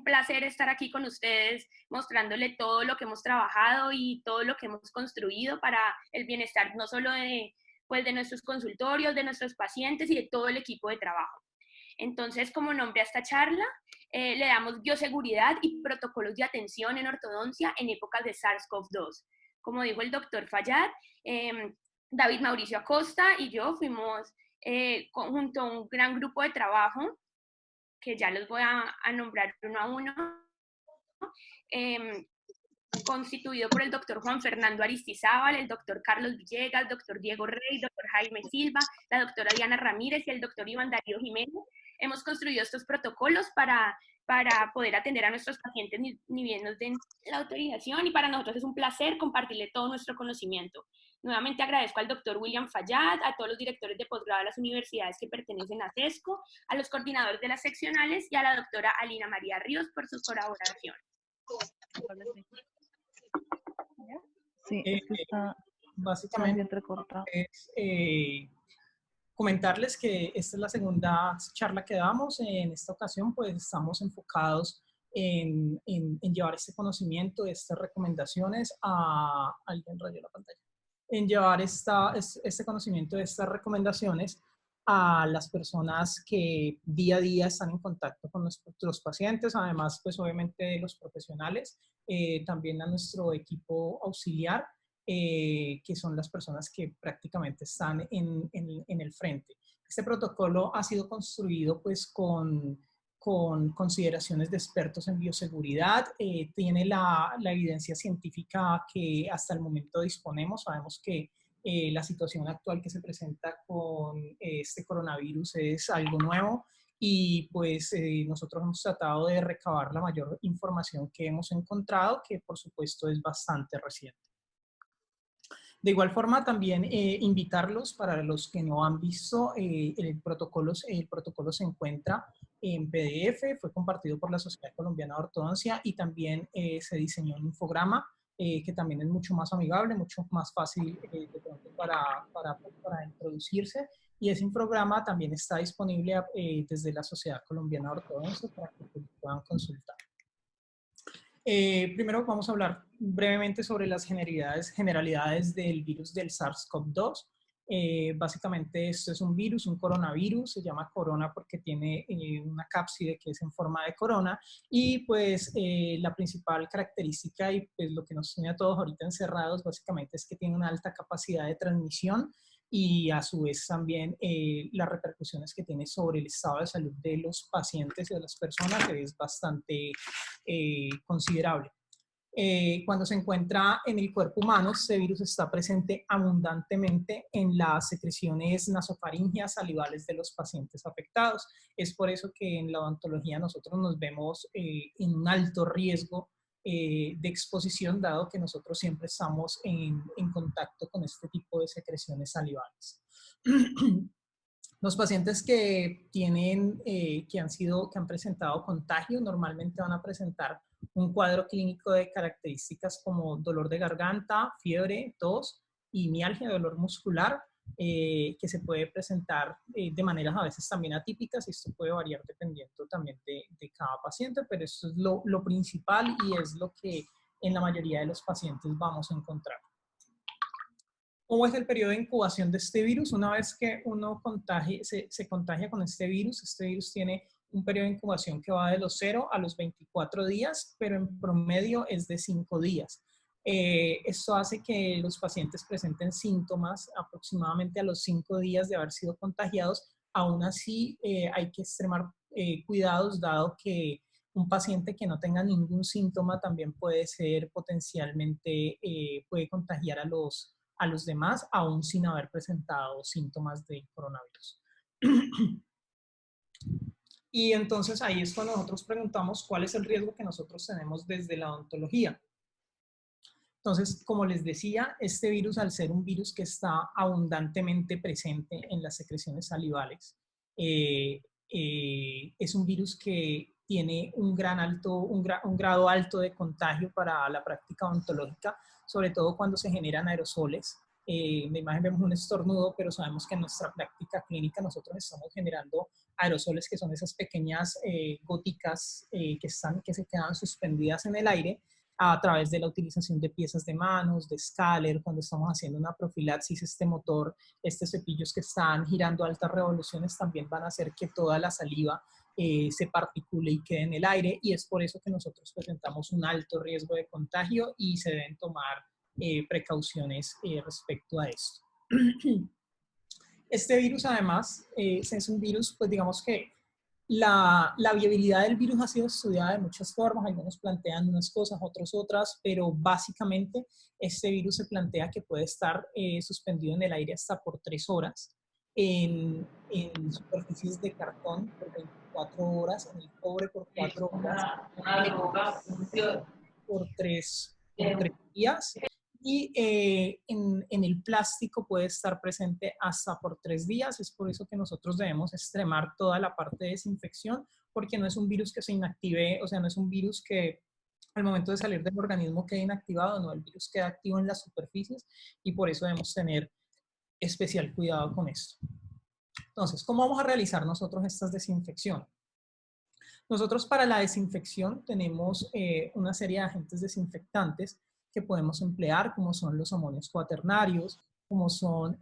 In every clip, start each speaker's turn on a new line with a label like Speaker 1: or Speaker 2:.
Speaker 1: un placer estar aquí con ustedes mostrándole todo lo que hemos trabajado y todo lo que hemos construido para el bienestar no solo de, pues, de nuestros consultorios, de nuestros pacientes y de todo el equipo de trabajo. Entonces, como nombre a esta charla, le damos bioseguridad y protocolos de atención en ortodoncia en épocas de SARS-CoV-2. Como dijo el doctor Fayad, David Mauricio Acosta y yo fuimos junto a un gran grupo de trabajo, que ya los voy a nombrar uno a uno, constituido por el doctor Juan Fernando Aristizábal, el doctor Carlos Villegas, doctor Diego Rey, doctor Jaime Silva, la doctora Diana Ramírez y el doctor Iván Darío Jiménez. Hemos construido estos protocolos para poder atender a nuestros pacientes ni bien nos den la autorización, y para nosotros es un placer compartirle todo nuestro conocimiento. Nuevamente agradezco al doctor William Fayad, a todos los directores de posgrado de las universidades que pertenecen a CESCO, a los coordinadores de las seccionales y a la doctora Alina María Ríos por su colaboración.
Speaker 2: Sí, es que está
Speaker 3: básicamente
Speaker 2: entrecortado.
Speaker 3: Es, comentarles que esta es la segunda charla que damos. En esta ocasión pues estamos enfocados en llevar este conocimiento, estas recomendaciones a... ¿Alguien rayó la pantalla? En llevar este conocimiento de estas recomendaciones a las personas que día a día están en contacto con nuestros pacientes, además pues obviamente los profesionales, también a nuestro equipo auxiliar, que son las personas que prácticamente están en el frente. Este protocolo ha sido construido pues con consideraciones de expertos en bioseguridad, tiene la evidencia científica que hasta el momento disponemos. Sabemos que la situación actual que se presenta con este coronavirus es algo nuevo y pues nosotros hemos tratado de recabar la mayor información que hemos encontrado, que por supuesto es bastante reciente. De igual forma, también invitarlos, para los que no han visto, el protocolo se encuentra en PDF, fue compartido por la Sociedad Colombiana de Ortodoncia y también se diseñó un infograma que también es mucho más amigable, mucho más fácil de pronto para introducirse. Y ese infograma también está disponible desde la Sociedad Colombiana de Ortodoncia para que puedan consultar. Primero vamos a hablar brevemente sobre las generalidades del virus del SARS-CoV-2. Básicamente esto es un virus, un coronavirus, se llama corona porque tiene una cápside que es en forma de corona, y pues la principal característica y pues lo que nos tiene a todos ahorita encerrados básicamente es que tiene una alta capacidad de transmisión y a su vez también las repercusiones que tiene sobre el estado de salud de los pacientes y de las personas es bastante considerable. Cuando se encuentra en el cuerpo humano, este virus está presente abundantemente en las secreciones nasofaríngeas salivales de los pacientes afectados. Es por eso que en la odontología nosotros nos vemos en un alto riesgo de exposición, dado que nosotros siempre estamos en contacto con este tipo de secreciones salivales. Los pacientes que han presentado contagio normalmente van a presentar un cuadro clínico de características como dolor de garganta, fiebre, tos y mialgia, dolor muscular, que se puede presentar de maneras a veces también atípicas, y esto puede variar dependiendo también de cada paciente, pero esto es lo principal y es lo que en la mayoría de los pacientes vamos a encontrar. ¿Cómo es el periodo de incubación de este virus? Una vez que uno se contagia con este virus tiene un periodo de incubación que va de los 0 a los 24 días, pero en promedio es de 5 días. Esto hace que los pacientes presenten síntomas aproximadamente a los 5 días de haber sido contagiados. Aún así, hay que extremar cuidados, dado que un paciente que no tenga ningún síntoma también puede ser potencialmente, puede contagiar a los demás, aún sin haber presentado síntomas de coronavirus. Y entonces ahí es cuando nosotros preguntamos cuál es el riesgo que nosotros tenemos desde la odontología. Entonces, como les decía, este virus, al ser un virus que está abundantemente presente en las secreciones salivales, es un virus que tiene un grado alto de contagio para la práctica odontológica, sobre todo cuando se generan aerosoles. En la imagen vemos un estornudo, pero sabemos que en nuestra práctica clínica nosotros estamos generando aerosoles, que son esas pequeñas góticas que se quedan suspendidas en el aire a través de la utilización de piezas de manos, de escáler, cuando estamos haciendo una profilaxis, este motor, estos cepillos que están girando a altas revoluciones también van a hacer que toda la saliva se particule y quede en el aire, y es por eso que nosotros presentamos un alto riesgo de contagio y se deben tomar precauciones respecto a esto. Este virus además es un virus, pues digamos que la viabilidad del virus ha sido estudiada de muchas formas, algunos plantean unas cosas, otros otras, pero básicamente este virus se plantea que puede estar suspendido en el aire hasta por 3 horas, en superficies de cartón por 24 horas, en el cobre por 4 horas, por 3 días, y en el plástico puede estar presente hasta por 3 días. Es por eso que nosotros debemos extremar toda la parte de desinfección, porque no es un virus que se inactive, o sea, no es un virus que al momento de salir del organismo quede inactivado, no, el virus queda activo en las superficies y por eso debemos tener especial cuidado con esto. Entonces, ¿cómo vamos a realizar nosotros estas desinfecciones? Nosotros para la desinfección tenemos una serie de agentes desinfectantes que podemos emplear, como son los amonios cuaternarios, como son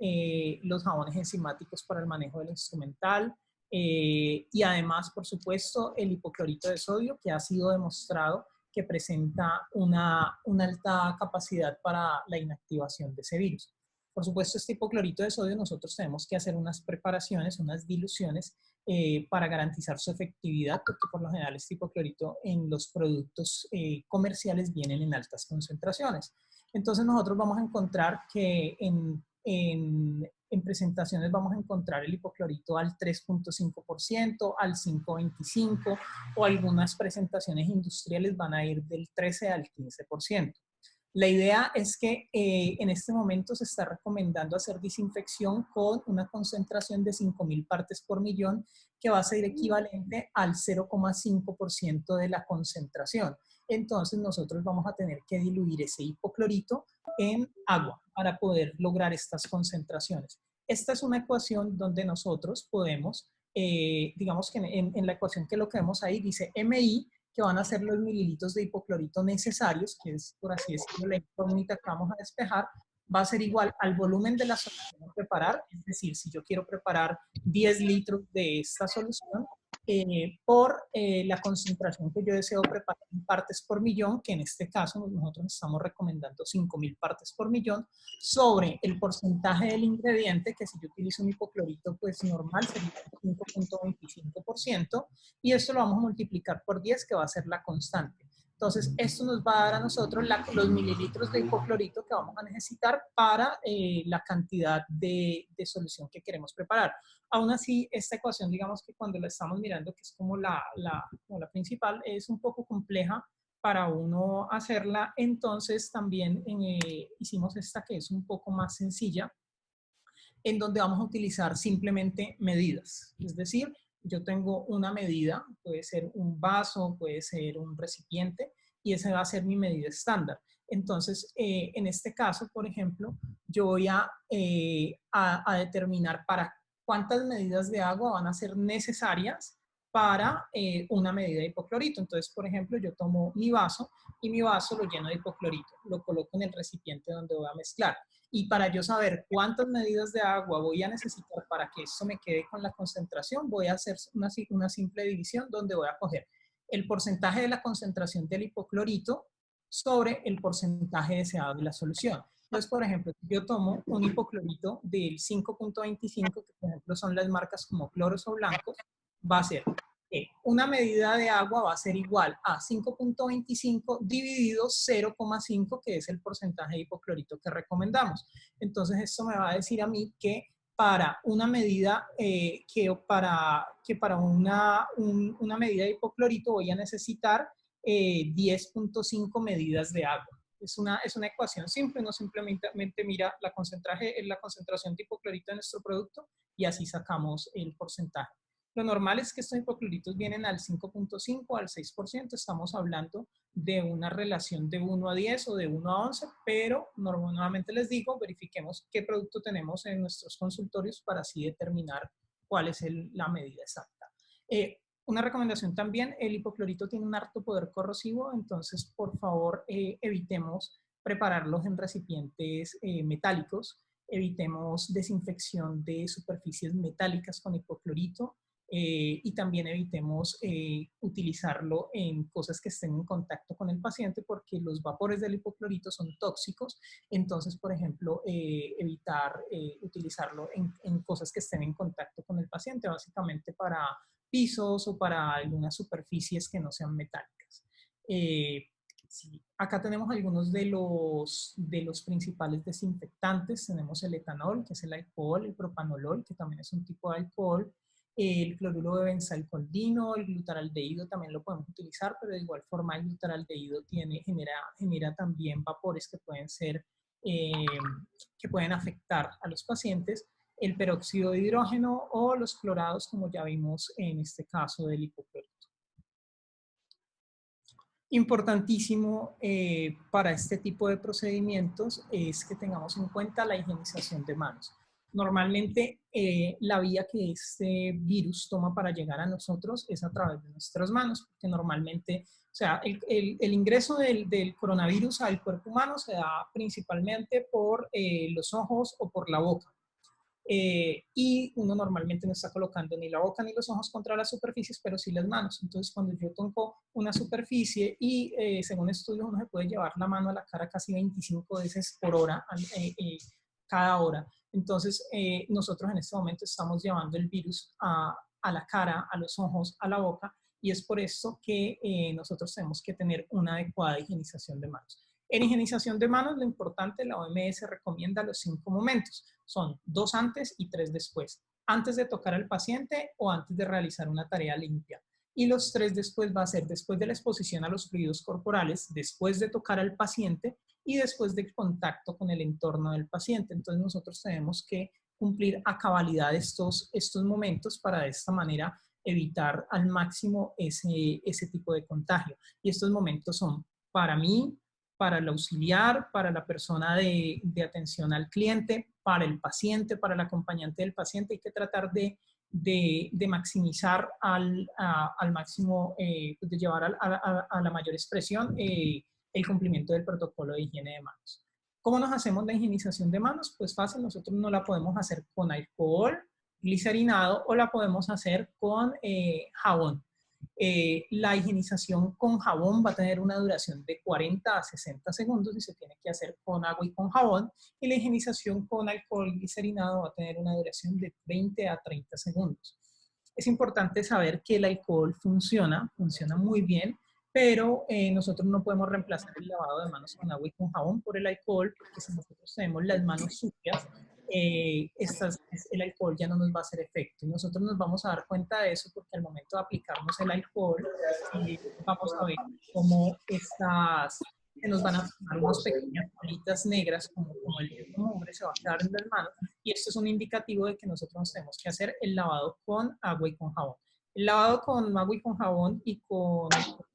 Speaker 3: los jabones enzimáticos para el manejo del instrumental, y además, por supuesto, el hipoclorito de sodio, que ha sido demostrado que presenta una alta capacidad para la inactivación de ese virus. Por supuesto, este hipoclorito de sodio nosotros tenemos que hacer unas preparaciones, unas diluciones para garantizar su efectividad, porque por lo general este hipoclorito en los productos comerciales vienen en altas concentraciones. Entonces nosotros vamos a encontrar que en presentaciones vamos a encontrar el hipoclorito al 3.5%, al 5.25%, o algunas presentaciones industriales van a ir del 13 al 15%. La idea es que en este momento se está recomendando hacer desinfección con una concentración de 5.000 partes por millón, que va a ser equivalente al 0,5% de la concentración. Entonces nosotros vamos a tener que diluir ese hipoclorito en agua para poder lograr estas concentraciones. Esta es una ecuación donde nosotros podemos, digamos que en la ecuación que lo que vemos ahí dice MI, que van a ser los mililitros de hipoclorito necesarios, que es, por así decirlo, la incógnita que vamos a despejar, va a ser igual al volumen de la solución a preparar. Es decir, si yo quiero preparar 10 litros de esta solución, por la concentración que yo deseo preparar en partes por millón, que en este caso nosotros estamos recomendando 5.000 partes por millón, sobre el porcentaje del ingrediente, que si yo utilizo un hipoclorito pues normal sería 5.25%, y esto lo vamos a multiplicar por 10, que va a ser la constante. Entonces, esto nos va a dar a nosotros los mililitros de hipoclorito que vamos a necesitar para la cantidad de solución que queremos preparar. Aún así, esta ecuación, digamos que cuando la estamos mirando, que es como la principal, es un poco compleja para uno hacerla. Entonces, también hicimos esta que es un poco más sencilla, en donde vamos a utilizar simplemente medidas. Es decir, yo tengo una medida, puede ser un vaso, puede ser un recipiente, y esa va a ser mi medida estándar. Entonces, en este caso, por ejemplo, yo voy a determinar para cuántas medidas de agua van a ser necesarias para una medida de hipoclorito. Entonces, por ejemplo, yo tomo mi vaso y mi vaso lo lleno de hipoclorito, lo coloco en el recipiente donde voy a mezclar. Y para yo saber cuántas medidas de agua voy a necesitar para que esto me quede con la concentración, voy a hacer una simple división donde voy a coger el porcentaje de la concentración del hipoclorito sobre el porcentaje deseado de la solución. Entonces, por ejemplo, yo tomo un hipoclorito del 5.25, que por ejemplo son las marcas como Cloros o Blancos, va a ser una medida de agua va a ser igual a 5.25 dividido 0,5, que es el porcentaje de hipoclorito que recomendamos. Entonces, esto me va a decir a mí que para una medida, para una medida de hipoclorito voy a necesitar 10.5 medidas de agua. Es una ecuación simple, uno simplemente mira la concentración de hipoclorito de nuestro producto y así sacamos el porcentaje. Lo normal es que estos hipocloritos vienen al 5.5, al 6%, estamos hablando de una relación de 1 a 10 o de 1 a 11, pero nuevamente les digo, verifiquemos qué producto tenemos en nuestros consultorios para así determinar cuál es la medida exacta. Una recomendación también, el hipoclorito tiene un alto poder corrosivo, entonces por favor evitemos prepararlos en recipientes metálicos, evitemos desinfección de superficies metálicas con hipoclorito, y también evitemos utilizarlo en cosas que estén en contacto con el paciente porque los vapores del hipoclorito son tóxicos. Entonces, por ejemplo, evitar utilizarlo en cosas que estén en contacto con el paciente, básicamente para pisos o para algunas superficies que no sean metálicas. Sí. Acá tenemos algunos de los principales desinfectantes. Tenemos el etanol, que es el alcohol, el propanolol, que también es un tipo de alcohol, el cloruro de benzalcoldino, el glutaraldehído también lo podemos utilizar, pero de igual forma el glutaraldehído genera también vapores que pueden afectar a los pacientes, el peróxido de hidrógeno o los clorados, como ya vimos en este caso del hipoclorito. Importantísimo para este tipo de procedimientos es que tengamos en cuenta la higienización de manos. Normalmente la vía que este virus toma para llegar a nosotros es a través de nuestras manos, porque normalmente, o sea, el ingreso del coronavirus al cuerpo humano se da principalmente por los ojos o por la boca. Y uno normalmente no está colocando ni la boca ni los ojos contra las superficies, pero sí las manos. Entonces, cuando yo toco una superficie y según estudios uno se puede llevar la mano a la cara casi 25 veces por hora, cada hora. Entonces, nosotros en este momento estamos llevando el virus a la cara, a los ojos, a la boca, y es por eso que nosotros tenemos que tener una adecuada higienización de manos. En higienización de manos, lo importante, la OMS recomienda los 5 momentos. Son 2 antes y 3 después. Antes de tocar al paciente o antes de realizar una tarea limpia. Y los 3 después va a ser después de la exposición a los fluidos corporales, después de tocar al paciente y después del contacto con el entorno del paciente. Entonces nosotros tenemos que cumplir a cabalidad estos momentos para de esta manera evitar al máximo ese tipo de contagio. Y estos momentos son para mí, para el auxiliar, para la persona de atención al cliente, para el paciente, para el acompañante del paciente. Hay que tratar de maximizar al máximo, de llevar a la mayor expresión el cumplimiento del protocolo de higiene de manos. ¿Cómo nos hacemos la higienización de manos? Pues fácil, nosotros no la podemos hacer con alcohol glicerinado o la podemos hacer con jabón. La higienización con jabón va a tener una duración de 40 a 60 segundos y se tiene que hacer con agua y con jabón. Y la higienización con alcohol glicerinado va a tener una duración de 20 a 30 segundos. Es importante saber que el alcohol funciona muy bien, pero nosotros no podemos reemplazar el lavado de manos con agua y con jabón por el alcohol, porque si nosotros tenemos las manos sucias, el alcohol ya no nos va a hacer efecto. Y nosotros nos vamos a dar cuenta de eso porque al momento de aplicarnos el alcohol, vamos a ver cómo se nos van a formar unas pequeñas bolitas negras, como el mugre se va a quedar en las manos. Y esto es un indicativo de que nosotros nos tenemos que hacer el lavado con agua y con jabón. El lavado con agua y con jabón y con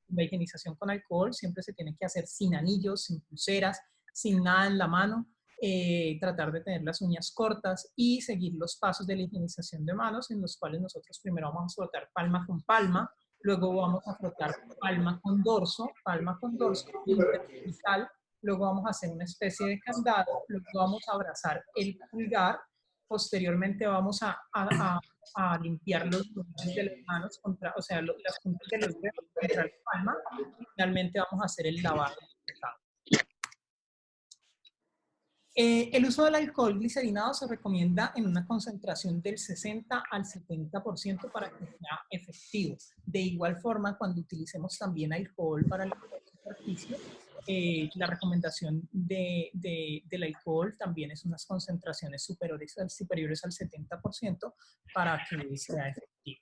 Speaker 3: la higienización con alcohol siempre se tiene que hacer sin anillos, sin pulseras, sin nada en la mano. Tratar de tener las uñas cortas y seguir los pasos de la higienización de manos, en los cuales nosotros primero vamos a frotar palma con palma, luego vamos a frotar palma con dorso, intervertical, luego vamos a hacer una especie de candado, luego vamos a abrazar el pulgar, posteriormente vamos a limpiar los nudillos de las manos, o sea, las puntas de los dedos contra la palma, y finalmente vamos a hacer el lavado. El uso del alcohol glicerinado se recomienda en una concentración del 60 al 70% para que sea efectivo. De igual forma, cuando utilicemos también alcohol para la superficie, la recomendación del alcohol también es unas concentraciones superiores al 70% para que sea efectivo.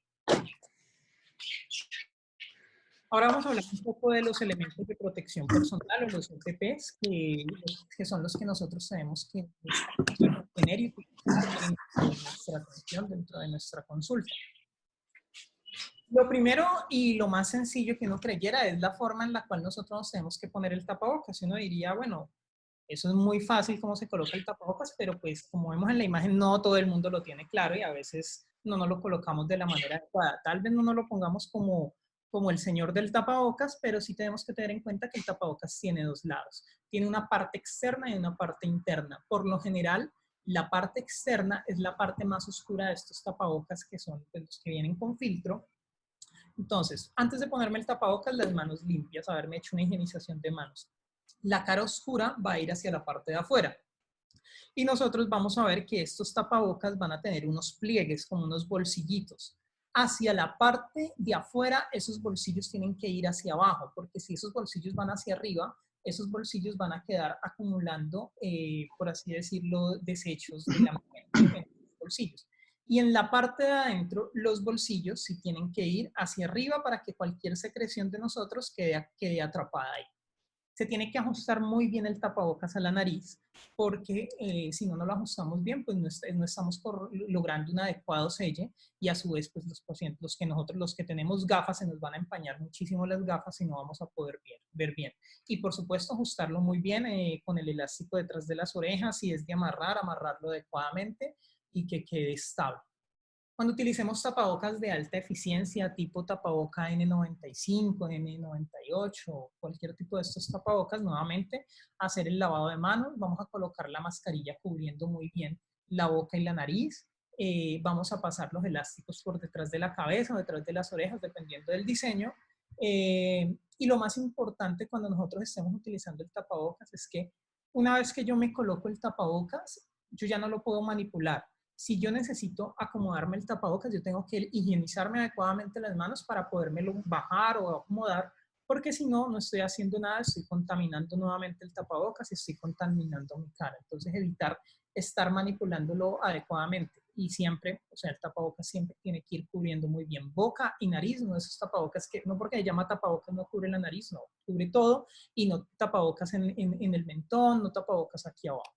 Speaker 3: Ahora vamos a hablar un poco de los elementos de protección personal o los EPPs, que son los que nosotros tenemos que tener y utilizar en nuestra atención dentro de nuestra consulta. Lo primero y lo más sencillo que uno creyera es la forma en la cual nosotros nos tenemos que poner el tapabocas. Uno diría, bueno, eso es muy fácil cómo se coloca el tapabocas, pero pues como vemos en la imagen, no todo el mundo lo tiene claro y a veces no nos lo colocamos de la manera adecuada. Tal vez no nos lo pongamos como el señor del tapabocas, pero sí tenemos que tener en cuenta que el tapabocas tiene dos lados. Tiene una parte externa y una parte interna. Por lo general, la parte externa es la parte más oscura de estos tapabocas, que son pues, los que vienen con filtro. Entonces, antes de ponerme el tapabocas, las manos limpias, haberme hecho una higienización de manos. La cara oscura va a ir hacia la parte de afuera. Y nosotros vamos a ver que estos tapabocas van a tener unos pliegues, como unos bolsillitos. Hacia la parte de afuera, esos bolsillos tienen que ir hacia abajo, porque si esos bolsillos van hacia arriba, esos bolsillos van a quedar acumulando, por así decirlo, desechos del ambiente en los bolsillos. Y en la parte de adentro, los bolsillos sí tienen que ir hacia arriba para que cualquier secreción de nosotros quede atrapada ahí. Se tiene que ajustar muy bien el tapabocas a la nariz, porque si no lo ajustamos bien, pues no estamos logrando un adecuado selle y a su vez, pues los pacientes, los que tenemos gafas, se nos van a empañar muchísimo las gafas y no vamos a poder ver bien. Y por supuesto, ajustarlo muy bien con el elástico detrás de las orejas, si es de amarrar, amarrarlo adecuadamente y que quede estable. Cuando utilicemos tapabocas de alta eficiencia, tipo tapaboca N95, N98, cualquier tipo de estos tapabocas, nuevamente, hacer el lavado de manos, vamos a colocar la mascarilla cubriendo muy bien la boca y la nariz, vamos a pasar los elásticos por detrás de la cabeza o detrás de las orejas, dependiendo del diseño, y lo más importante cuando nosotros estemos utilizando el tapabocas es que una vez que yo me coloco el tapabocas, yo ya no lo puedo manipular. Si yo necesito acomodarme el tapabocas, yo tengo que higienizarme adecuadamente las manos para podérmelo bajar o acomodar, porque si no, no estoy haciendo nada, estoy contaminando nuevamente el tapabocas y estoy contaminando mi cara. Entonces, evitar estar manipulándolo adecuadamente. Y siempre, o sea, el tapabocas siempre tiene que ir cubriendo muy bien boca y nariz, no esos tapabocas que, no porque se llama tapabocas no cubre la nariz, no, cubre todo, y no tapabocas en el mentón, no tapabocas aquí abajo.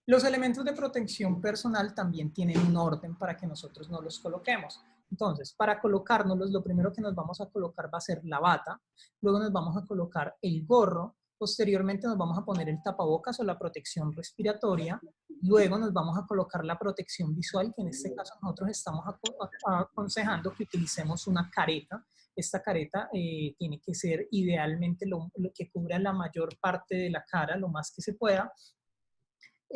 Speaker 3: Los elementos de protección personal también tienen un orden para que nosotros no los coloquemos. Entonces, para colocárnoslos, lo primero que nos vamos a colocar va a ser la bata, luego nos vamos a colocar el gorro, posteriormente nos vamos a poner el tapabocas o la protección respiratoria, luego nos vamos a colocar la protección visual, que en este caso nosotros estamos aconsejando que utilicemos una careta. Esta careta tiene que ser idealmente lo que cubra la mayor parte de la cara, lo más que se pueda,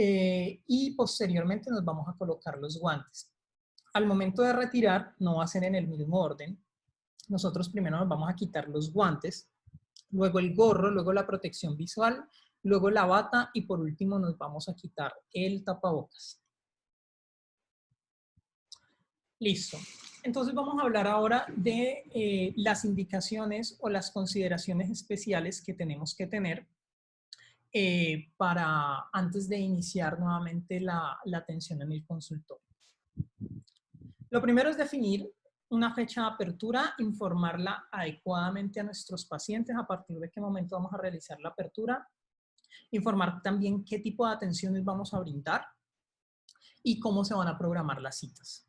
Speaker 3: y posteriormente nos vamos a colocar los guantes. Al momento de retirar, no va a ser en el mismo orden. Nosotros primero nos vamos a quitar los guantes, luego el gorro, luego la protección visual, luego la bata y por último nos vamos a quitar el tapabocas. Listo. Entonces vamos a hablar ahora de las indicaciones o las consideraciones especiales que tenemos que tener para antes de iniciar nuevamente la atención en el consultorio. Lo primero es definir una fecha de apertura, informarla adecuadamente a nuestros pacientes a partir de qué momento vamos a realizar la apertura, informar también qué tipo de atenciones vamos a brindar y cómo se van a programar las citas.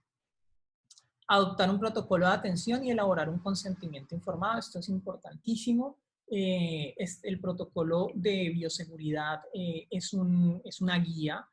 Speaker 3: Adoptar un protocolo de atención y elaborar un consentimiento informado, esto es importantísimo. El protocolo de bioseguridad es una guía,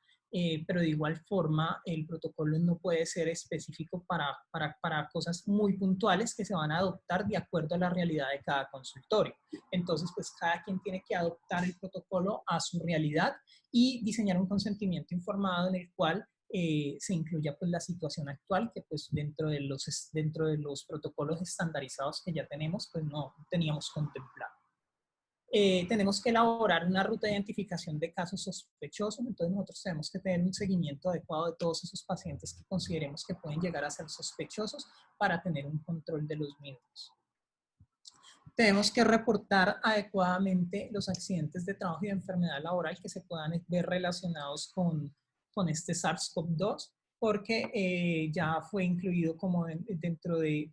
Speaker 3: pero de igual forma el protocolo no puede ser específico para cosas muy puntuales que se van a adoptar de acuerdo a la realidad de cada consultorio. Entonces, pues cada quien tiene que adoptar el protocolo a su realidad y diseñar un consentimiento informado en el cual se incluya pues la situación actual que pues dentro de los protocolos estandarizados que ya tenemos pues no teníamos contemplado. Tenemos que elaborar una ruta de identificación de casos sospechosos, entonces nosotros tenemos que tener un seguimiento adecuado de todos esos pacientes que consideremos que pueden llegar a ser sospechosos para tener un control de los mismos. Tenemos que reportar adecuadamente los accidentes de trabajo y de enfermedad laboral que se puedan ver relacionados con este SARS-CoV-2, porque ya fue incluido como dentro de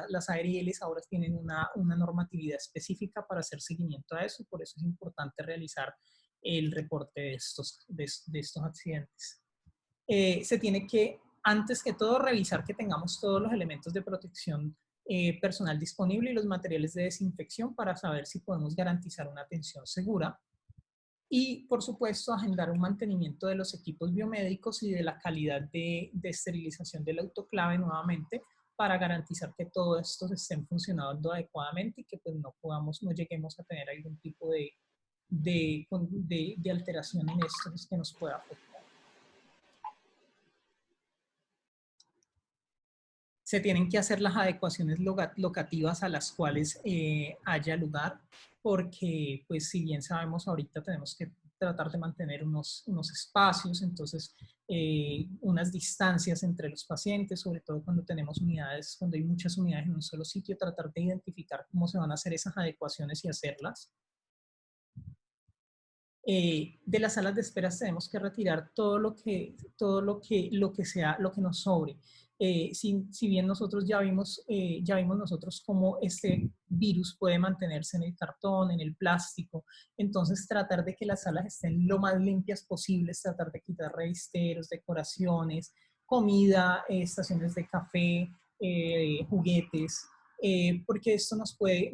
Speaker 3: las ARLs, ahora tienen una normatividad específica para hacer seguimiento a eso, por eso es importante realizar el reporte de estos accidentes. Se tiene que Antes que todo, revisar que tengamos todos los elementos de protección personal disponible y los materiales de desinfección para saber si podemos garantizar una atención segura. Y, por supuesto, agendar un mantenimiento de los equipos biomédicos y de la calidad de esterilización del autoclave nuevamente para garantizar que todo esto estén funcionando adecuadamente y que pues, no lleguemos a tener algún tipo de alteración en esto que nos pueda afectar. Se tienen que hacer las adecuaciones locativas a las cuales haya lugar, porque pues si bien sabemos ahorita tenemos que tratar de mantener unos espacios, entonces unas distancias entre los pacientes, sobre todo cuando tenemos unidades, cuando hay muchas unidades en un solo sitio, tratar de identificar cómo se van a hacer esas adecuaciones y hacerlas. De las salas de espera tenemos que retirar todo lo que nos sobre. Si bien nosotros ya vimos nosotros cómo este virus puede mantenerse en el cartón, en el plástico, entonces tratar de que las salas estén lo más limpias posibles, tratar de quitar revisteros, decoraciones, comida, estaciones de café, juguetes, porque esto nos puede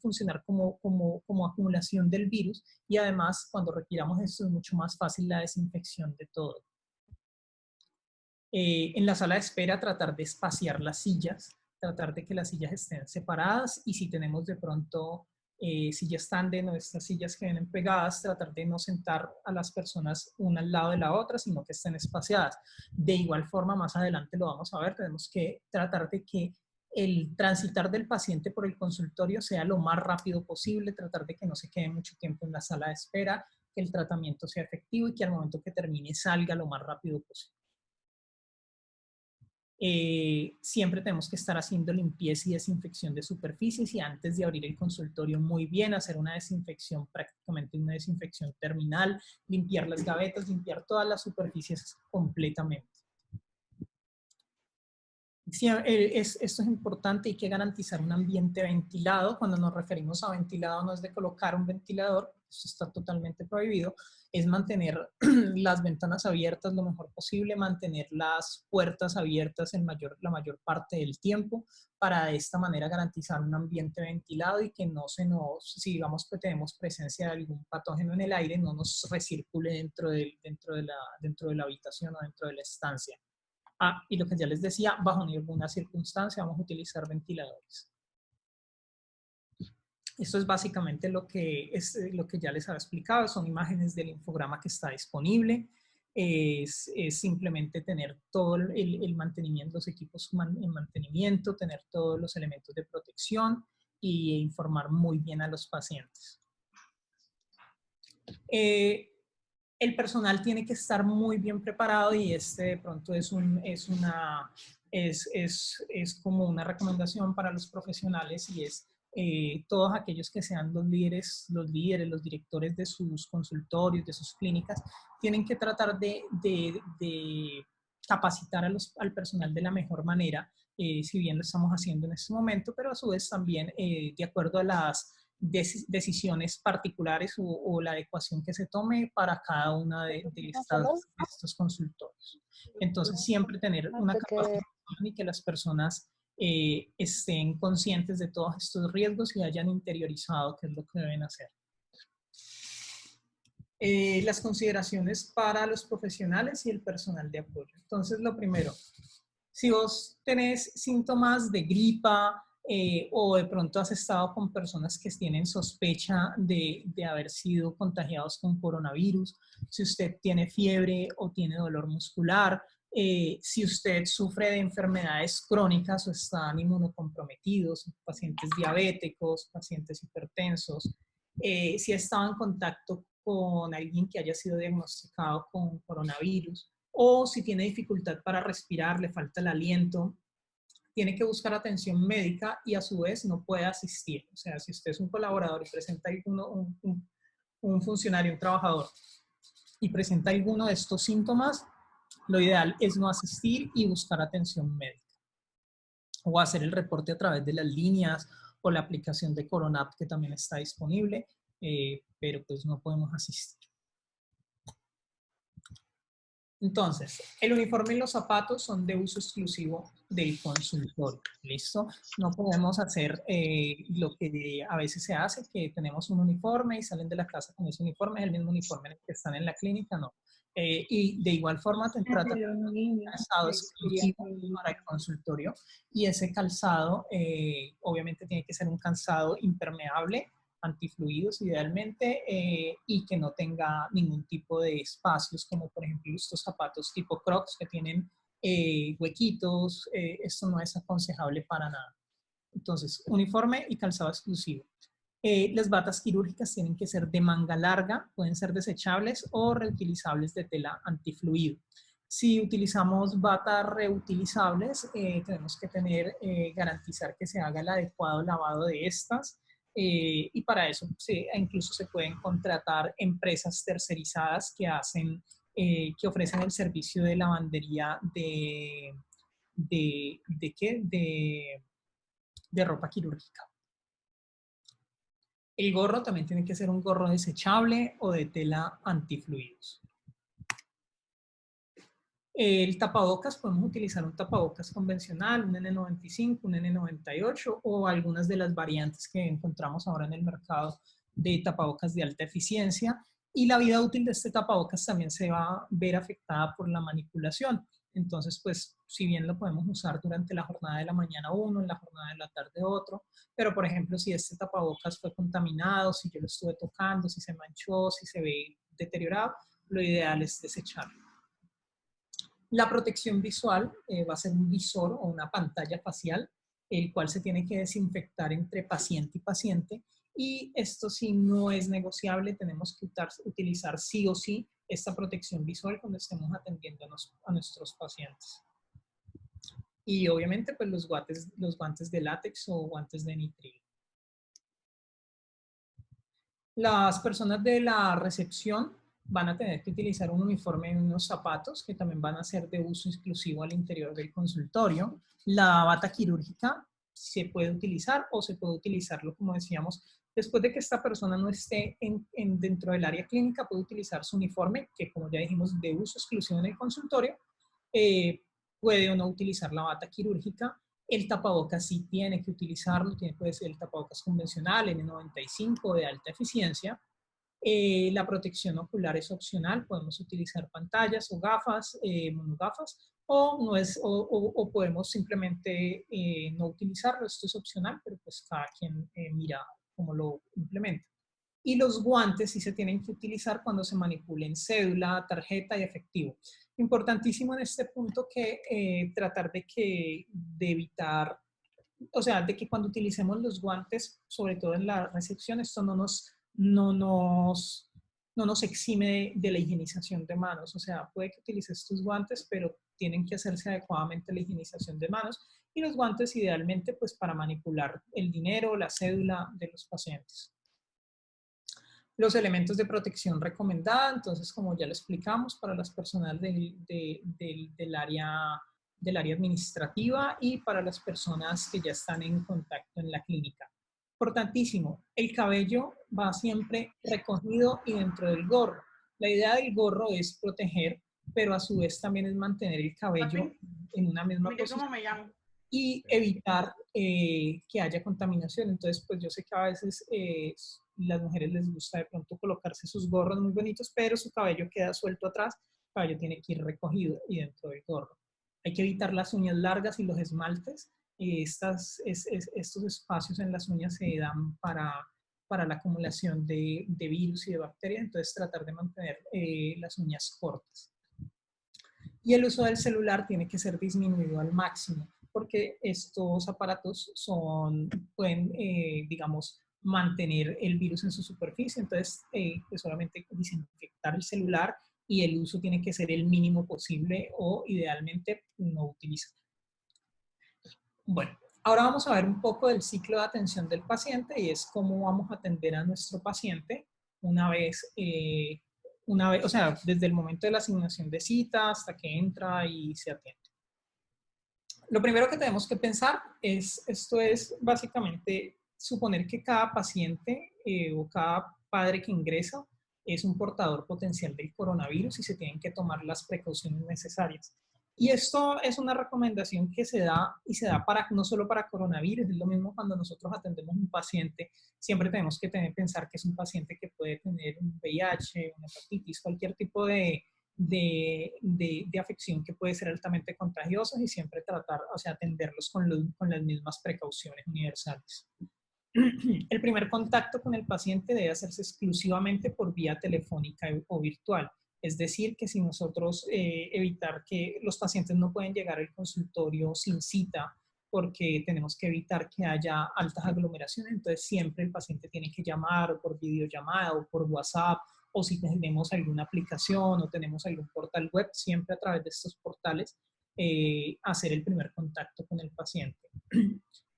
Speaker 3: funcionar como acumulación del virus y además cuando retiramos esto es mucho más fácil la desinfección de todo. En la sala de espera tratar de espaciar las sillas, tratar de que las sillas estén separadas y si tenemos de pronto sillas tándem o estas sillas que vienen pegadas, tratar de no sentar a las personas una al lado de la otra, sino que estén espaciadas. De igual forma, más adelante lo vamos a ver, tenemos que tratar de que el transitar del paciente por el consultorio sea lo más rápido posible, tratar de que no se quede mucho tiempo en la sala de espera, que el tratamiento sea efectivo y que al momento que termine salga lo más rápido posible. Siempre tenemos que estar haciendo limpieza y desinfección de superficies y antes de abrir el consultorio muy bien, hacer una desinfección, prácticamente una desinfección terminal, limpiar las gavetas, limpiar todas las superficies completamente. Sí, esto es importante, hay que garantizar un ambiente ventilado. Cuando nos referimos a ventilado no es de colocar un ventilador, eso está totalmente prohibido, es mantener las ventanas abiertas lo mejor posible, mantener las puertas abiertas la mayor parte del tiempo, para de esta manera garantizar un ambiente ventilado y que no si digamos que tenemos presencia de algún patógeno en el aire, no nos recircule dentro de la habitación o dentro de la estancia. Y lo que ya les decía, bajo ninguna circunstancia vamos a utilizar ventiladores. Esto es básicamente lo que ya les había explicado, son imágenes del infograma que está disponible. Es simplemente tener todo el mantenimiento, los equipos en mantenimiento, tener todos los elementos de protección y informar muy bien a los pacientes. El personal tiene que estar muy bien preparado y de pronto es como una recomendación para los profesionales y es todos aquellos que sean los líderes, los directores de sus consultorios, de sus clínicas, tienen que tratar de capacitar al personal de la mejor manera, si bien lo estamos haciendo en este momento, pero a su vez también de acuerdo a las decisiones particulares o la adecuación que se tome para cada una de estos consultorios. Entonces, siempre tener una capacitación y que las personas estén conscientes de todos estos riesgos y hayan interiorizado qué es lo que deben hacer. Las consideraciones para los profesionales y el personal de apoyo. Entonces, lo primero, si vos tenés síntomas de gripa, o de pronto has estado con personas que tienen sospecha de haber sido contagiados con coronavirus, si usted tiene fiebre o tiene dolor muscular, si usted sufre de enfermedades crónicas o están inmunocomprometidos, pacientes diabéticos, pacientes hipertensos, si ha estado en contacto con alguien que haya sido diagnosticado con coronavirus, o si tiene dificultad para respirar, le falta el aliento, tiene que buscar atención médica y a su vez no puede asistir. O sea, si usted es un colaborador y presenta un funcionario, un trabajador, y presenta alguno de estos síntomas, lo ideal es no asistir y buscar atención médica. O hacer el reporte a través de las líneas o la aplicación de Coronap que también está disponible, pero pues no podemos asistir. Entonces, el uniforme y los zapatos son de uso exclusivo del consultorio, ¿listo? No podemos hacer lo que a veces se hace, que tenemos un uniforme y salen de la casa con ese uniforme, es el mismo uniforme en el que están en la clínica, no. Y de igual forma te trata calzado exclusivo para el consultorio y ese calzado obviamente tiene que ser un calzado impermeable, antifluidos idealmente, y que no tenga ningún tipo de espacios, como por ejemplo estos zapatos tipo Crocs que tienen huequitos, esto no es aconsejable para nada. Entonces, uniforme y calzado exclusivo. Las batas quirúrgicas tienen que ser de manga larga, pueden ser desechables o reutilizables de tela antifluido. Si utilizamos batas reutilizables, tenemos que garantizar que se haga el adecuado lavado de estas, y para eso incluso se pueden contratar empresas tercerizadas que ofrecen el servicio de lavandería de ropa quirúrgica. El gorro también tiene que ser un gorro desechable o de tela antifluidos. El tapabocas, podemos utilizar un tapabocas convencional, un N95, un N98 o algunas de las variantes que encontramos ahora en el mercado de tapabocas de alta eficiencia. Y la vida útil de este tapabocas también se va a ver afectada por la manipulación. Entonces, pues, si bien lo podemos usar durante la jornada de la mañana uno, en la jornada de la tarde otro, pero por ejemplo, si este tapabocas fue contaminado, si yo lo estuve tocando, si se manchó, si se ve deteriorado, lo ideal es desecharlo. La protección visual va a ser un visor o una pantalla facial, el cual se tiene que desinfectar entre paciente y paciente, y esto sí no es negociable, tenemos que utilizar sí o sí esta protección visual cuando estemos atendiendo a nuestros pacientes. Y obviamente pues los guantes de látex o guantes de nitrilo. Las personas de la recepción van a tener que utilizar un uniforme y unos zapatos que también van a ser de uso exclusivo al interior del consultorio. La bata quirúrgica se puede utilizar o se puede utilizarlo, como decíamos, después de que esta persona no esté dentro del área clínica, puede utilizar su uniforme, que como ya dijimos, de uso exclusivo en el consultorio. Puede o no utilizar la bata quirúrgica. El tapabocas sí tiene que utilizarlo, puede ser el tapabocas convencional, N95 de alta eficiencia. La protección ocular es opcional, podemos utilizar pantallas o gafas, monogafas, o podemos simplemente no utilizarlo, esto es opcional, pero pues cada quien mira cómo lo implementa. Y los guantes sí se tienen que utilizar cuando se manipulen cédula, tarjeta y efectivo. Importantísimo en este punto que tratar de evitar, o sea, de que cuando utilicemos los guantes, sobre todo en la recepción, esto no nos exime de la higienización de manos. O sea, puede que utilices tus guantes, pero tienen que hacerse adecuadamente la higienización de manos, y los guantes idealmente pues para manipular el dinero, la cédula de los pacientes. Los elementos de protección recomendada, entonces como ya lo explicamos, para las personas del área administrativa y para las personas que ya están en contacto en la clínica. Importantísimo, el cabello va siempre recogido y dentro del gorro. La idea del gorro es proteger, pero a su vez también es mantener el cabello en una misma posición y evitar que haya contaminación. Entonces, pues yo sé que a veces las mujeres les gusta de pronto colocarse sus gorros muy bonitos, pero su cabello queda suelto atrás, el cabello tiene que ir recogido y dentro del gorro. Hay que evitar las uñas largas y los esmaltes. Estos espacios en las uñas se dan para la acumulación de virus y de bacterias, entonces tratar de mantener las uñas cortas. Y el uso del celular tiene que ser disminuido al máximo, porque estos aparatos pueden, digamos, mantener el virus en su superficie, entonces pues solamente desinfectar el celular y el uso tiene que ser el mínimo posible o idealmente no utilizar. Bueno, ahora vamos a ver un poco del ciclo de atención del paciente y es cómo vamos a atender a nuestro paciente una vez, o sea, desde el momento de la asignación de cita hasta que entra y se atiende. Lo primero que tenemos que pensar esto es básicamente suponer que cada paciente o cada padre que ingresa es un portador potencial del coronavirus y se tienen que tomar las precauciones necesarias. Y esto es una recomendación que se da y se da para, no solo para coronavirus, es lo mismo cuando nosotros atendemos a un paciente, siempre tenemos que pensar que es un paciente que puede tener un VIH, una hepatitis, cualquier tipo de afección que puede ser altamente contagiosa y siempre tratar, o sea, atenderlos con las mismas precauciones universales. El primer contacto con el paciente debe hacerse exclusivamente por vía telefónica o virtual. Es decir, que si nosotros evitar que los pacientes no pueden llegar al consultorio sin cita porque tenemos que evitar que haya altas aglomeraciones, entonces siempre el paciente tiene que llamar o por videollamada o por WhatsApp o si tenemos alguna aplicación o tenemos algún portal web, siempre a través de estos portales hacer el primer contacto con el paciente.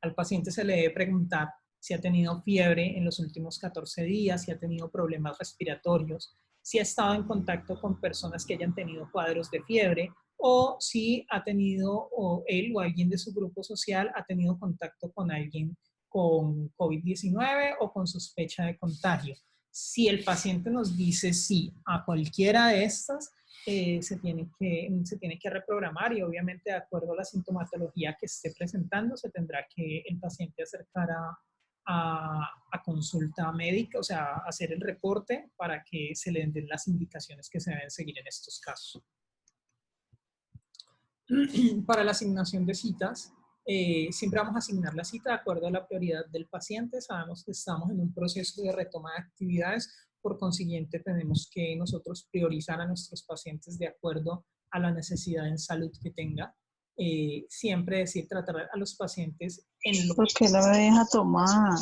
Speaker 3: Al paciente se le debe preguntar si ha tenido fiebre en los últimos 14 días, si ha tenido problemas respiratorios, si ha estado en contacto con personas que hayan tenido cuadros de fiebre o si ha tenido, o él o alguien de su grupo social ha tenido contacto con alguien con COVID-19 o con sospecha de contagio. Si el paciente nos dice sí a cualquiera de estas, se tiene que reprogramar y obviamente de acuerdo a la sintomatología que esté presentando, se tendrá que el paciente acercar a consulta médica, o sea, hacer el reporte para que se le den las indicaciones que se deben seguir en estos casos. Para la asignación de citas, siempre vamos a asignar la cita de acuerdo a la prioridad del paciente. Sabemos que estamos en un proceso de retoma de actividades, por consiguiente tenemos que nosotros priorizar a nuestros pacientes de acuerdo a la necesidad en salud que tenga. Siempre decir, tratar a los pacientes en lo
Speaker 2: ¿Por qué no me deja tomar?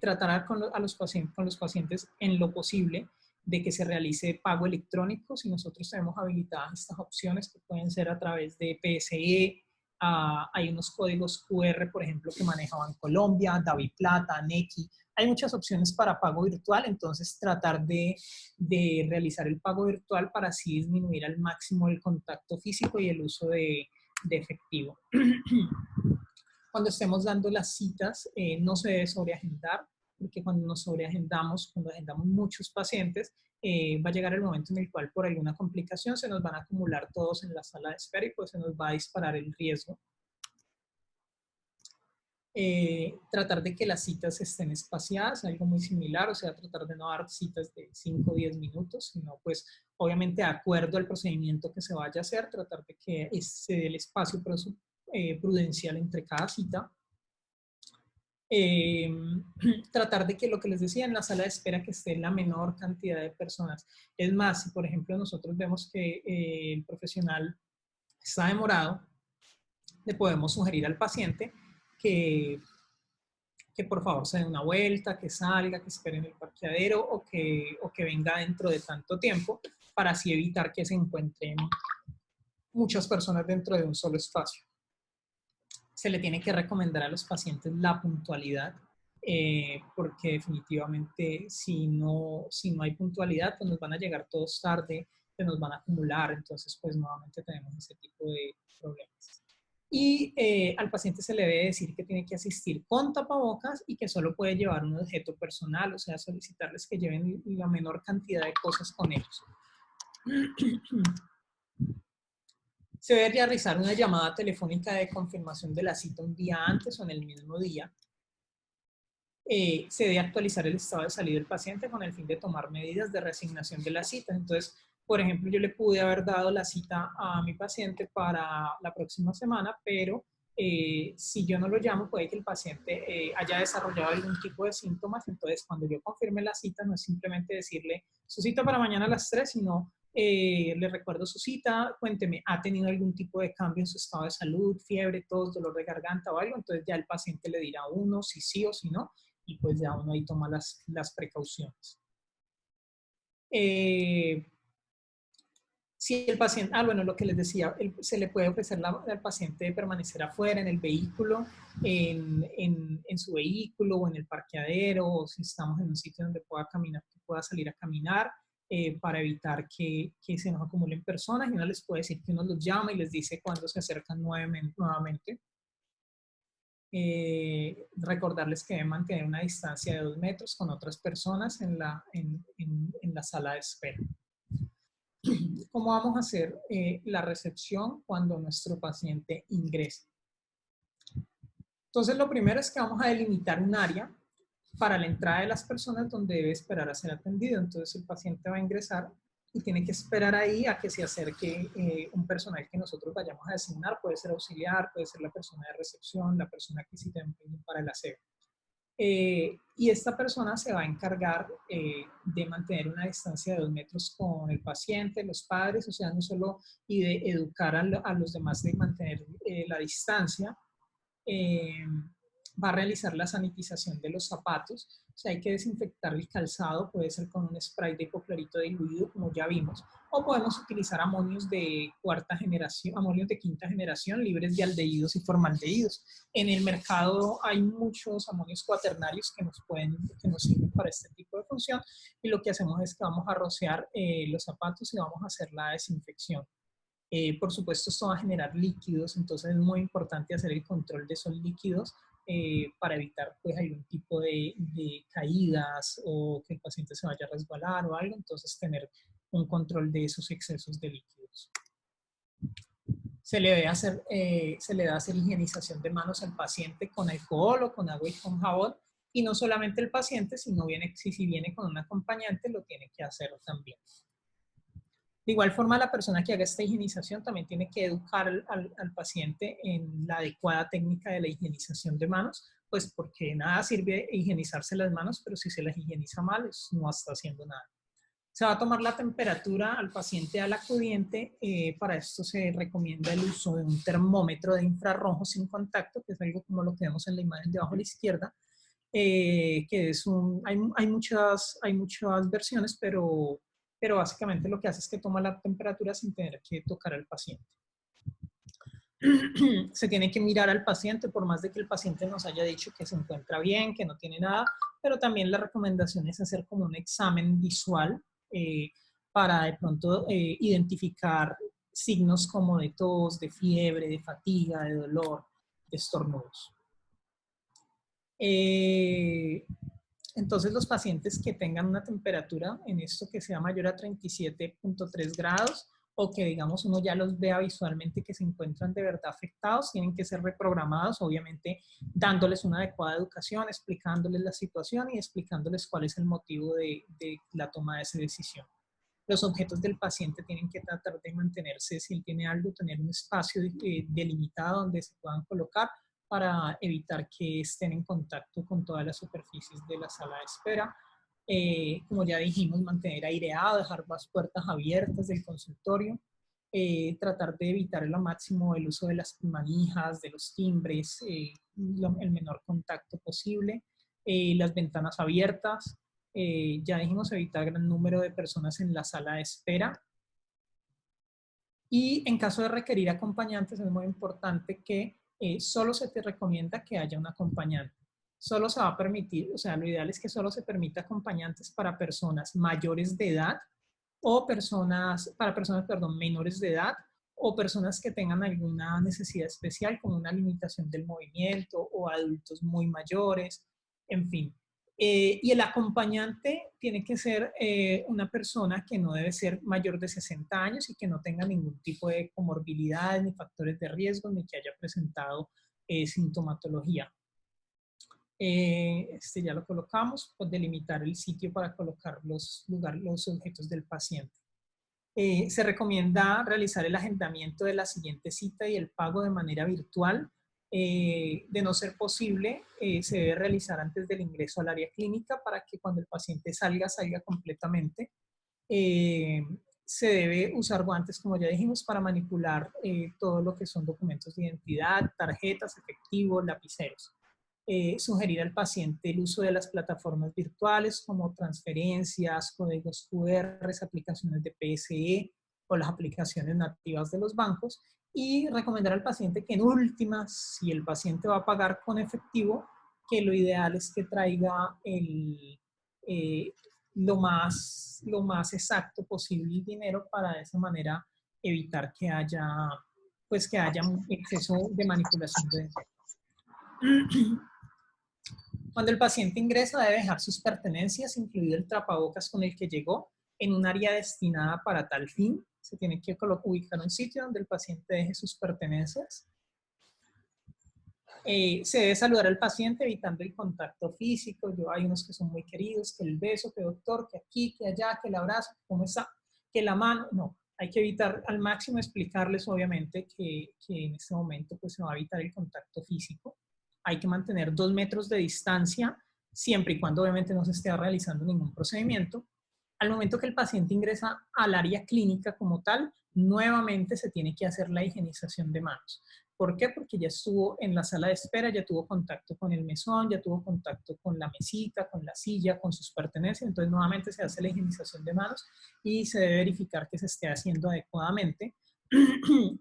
Speaker 3: Tratar con los pacientes en lo posible de que se realice pago electrónico. Si nosotros tenemos habilitadas estas opciones que pueden ser a través de PSE, hay unos códigos QR, por ejemplo, que maneja Bancolombia, DaviPlata, Nequi. Hay muchas opciones para pago virtual, entonces tratar de realizar el pago virtual para así disminuir al máximo el contacto físico y el uso de efectivo. Cuando estemos dando las citas, no se debe sobreagendar, porque cuando nos sobreagendamos, cuando agendamos muchos pacientes, va a llegar el momento en el cual por alguna complicación se nos van a acumular todos en la sala de espera y pues se nos va a disparar el riesgo. Tratar de que las citas estén espaciadas, algo muy similar, o sea, tratar de no dar citas de 5 o 10 minutos, sino pues obviamente de acuerdo al procedimiento que se vaya a hacer, tratar de que se dé el espacio prudencial entre cada cita. Tratar de que lo que les decía en la sala de espera que esté la menor cantidad de personas. Es más, si por ejemplo nosotros vemos que el profesional está demorado, le podemos sugerir al paciente que por favor se dé una vuelta, que salga, que espere en el parqueadero o que venga dentro de tanto tiempo para así evitar que se encuentren muchas personas dentro de un solo espacio. Se le tiene que recomendar a los pacientes la puntualidad, porque definitivamente si no hay puntualidad, pues nos van a llegar todos tarde, se nos van a acumular, entonces pues nuevamente tenemos ese tipo de problemas. Y al paciente se le debe decir que tiene que asistir con tapabocas y que solo puede llevar un objeto personal, o sea, solicitarles que lleven la menor cantidad de cosas con ellos. Se debe realizar una llamada telefónica de confirmación de la cita un día antes o en el mismo día. Se debe actualizar el estado de salud del paciente con el fin de tomar medidas de reasignación de las citas. Entonces, por ejemplo, yo le pude haber dado la cita a mi paciente para la próxima semana, pero si yo no lo llamo, puede que el paciente haya desarrollado algún tipo de síntomas. Entonces, cuando yo confirme la cita, no es simplemente decirle su cita para mañana a las 3, sino le recuerdo su cita, cuénteme, ¿ha tenido algún tipo de cambio en su estado de salud, fiebre, tos, dolor de garganta o algo? Entonces ya el paciente le dirá a uno si sí o si no, y pues ya uno ahí toma las precauciones. Si el paciente, bueno, lo que les decía, se le puede ofrecer al paciente permanecer afuera en el vehículo, en su vehículo o en el parqueadero, o si estamos en un sitio donde pueda caminar, que pueda salir a caminar, para evitar que se nos acumulen personas, y uno les puede decir que uno los llama y les dice cuándo se acercan nuevamente. Recordarles que deben mantener una distancia de 2 metros con otras personas en la sala de espera. ¿Cómo vamos a hacer la recepción cuando nuestro paciente ingrese? Entonces, lo primero es que vamos a delimitar un área para la entrada de las personas donde debe esperar a ser atendido. Entonces, el paciente va a ingresar y tiene que esperar ahí a que se acerque un personal que nosotros vayamos a designar. Puede ser auxiliar, puede ser la persona de recepción, la persona que sí tiene para el aseo. Y esta persona se va a encargar de mantener una distancia de 2 metros con el paciente, los padres, o sea, no solo y de educar a los demás de mantener la distancia. Va a realizar la sanitización de los zapatos, o sea, hay que desinfectar el calzado, puede ser con un spray de hipoclorito diluido, como ya vimos, o podemos utilizar amonios de amonios de quinta generación, libres de aldehídos y formaldehídos. En el mercado hay muchos amonios cuaternarios que nos sirven para este tipo de función, y lo que hacemos es que vamos a rociar los zapatos y vamos a hacer la desinfección. Por supuesto, esto va a generar líquidos, entonces es muy importante hacer el control de esos líquidos para evitar pues algún tipo de caídas o que el paciente se vaya a resbalar o algo, entonces tener un control de esos excesos de líquidos. Se le debe hacer higienización de manos al paciente con alcohol o con agua y con jabón, y no solamente el paciente, sino si viene con un acompañante, lo tiene que hacer también. De igual forma, la persona que haga esta higienización también tiene que educar al paciente en la adecuada técnica de la higienización de manos, pues porque nada sirve higienizarse las manos, pero si se las higieniza mal, no está haciendo nada. Se va a tomar la temperatura al paciente al acudiente. Para esto se recomienda el uso de un termómetro de infrarrojo sin contacto, que es algo como lo que vemos en la imagen de abajo a la izquierda, que es hay muchas versiones, pero básicamente lo que hace es que toma la temperatura sin tener que tocar al paciente. Se tiene que mirar al paciente, por más de que el paciente nos haya dicho que se encuentra bien, que no tiene nada, pero también la recomendación es hacer como un examen visual para de pronto identificar signos como de tos, de fiebre, de fatiga, de dolor, de estornudos. Entonces, los pacientes que tengan una temperatura en esto que sea mayor a 37.3 grados o que, digamos, uno ya los vea visualmente que se encuentran de verdad afectados, tienen que ser reprogramados, obviamente dándoles una adecuada educación, explicándoles la situación y explicándoles cuál es el motivo de la toma de esa decisión. Los objetos del paciente tienen que tratar de mantenerse, si él tiene algo, tener un espacio delimitado donde se puedan colocar, para evitar que estén en contacto con todas las superficies de la sala de espera. Como ya dijimos, mantener aireado, dejar las puertas abiertas del consultorio, tratar de evitar al máximo el uso de las manijas, de los timbres, el menor contacto posible, las ventanas abiertas. Ya dijimos, evitar gran número de personas en la sala de espera. Y en caso de requerir acompañantes, es muy importante que solo se te recomienda que haya un acompañante. Solo se va a permitir, o sea, lo ideal es que solo se permita acompañantes para personas mayores de edad o para personas, perdón, menores de edad o personas que tengan alguna necesidad especial como una limitación del movimiento o adultos muy mayores, en fin. Y el acompañante tiene que ser una persona que no debe ser mayor de 60 años y que no tenga ningún tipo de comorbilidades ni factores de riesgo ni que haya presentado sintomatología. Este ya lo colocamos, pues delimitar el sitio para colocar los objetos del paciente. Se recomienda realizar el agendamiento de la siguiente cita y el pago de manera virtual. De no ser posible, se debe realizar antes del ingreso al área clínica para que cuando el paciente salga completamente. Se debe usar guantes, como ya dijimos, para manipular todo lo que son documentos de identidad, tarjetas, efectivo, lapiceros. Sugerir al paciente el uso de las plataformas virtuales como transferencias, códigos QR, aplicaciones de PSE o las aplicaciones nativas de los bancos, y recomendar al paciente que en últimas, si el paciente va a pagar con efectivo, que lo ideal es que traiga lo más exacto posible el dinero para de esa manera evitar que haya un exceso de manipulación de dinero. Cuando el paciente ingresa debe dejar sus pertenencias, incluido el tapabocas con el que llegó, en un área destinada para tal fin. Se tiene que ubicar un sitio donde el paciente deje sus pertenencias. Se debe saludar al paciente evitando el contacto físico. Hay unos que son muy queridos, que el beso, que doctor, que aquí, que allá, que el abrazo, ¿cómo está? Que la mano, no. Hay que evitar al máximo, explicarles obviamente que en este momento pues se va a evitar el contacto físico. Hay que mantener 2 metros de distancia, siempre y cuando obviamente no se esté realizando ningún procedimiento. Al momento que el paciente ingresa al área clínica como tal, nuevamente se tiene que hacer la higienización de manos. ¿Por qué? Porque ya estuvo en la sala de espera, ya tuvo contacto con el mesón, ya tuvo contacto con la mesita, con la silla, con sus pertenencias. Entonces nuevamente se hace la higienización de manos y se debe verificar que se esté haciendo adecuadamente.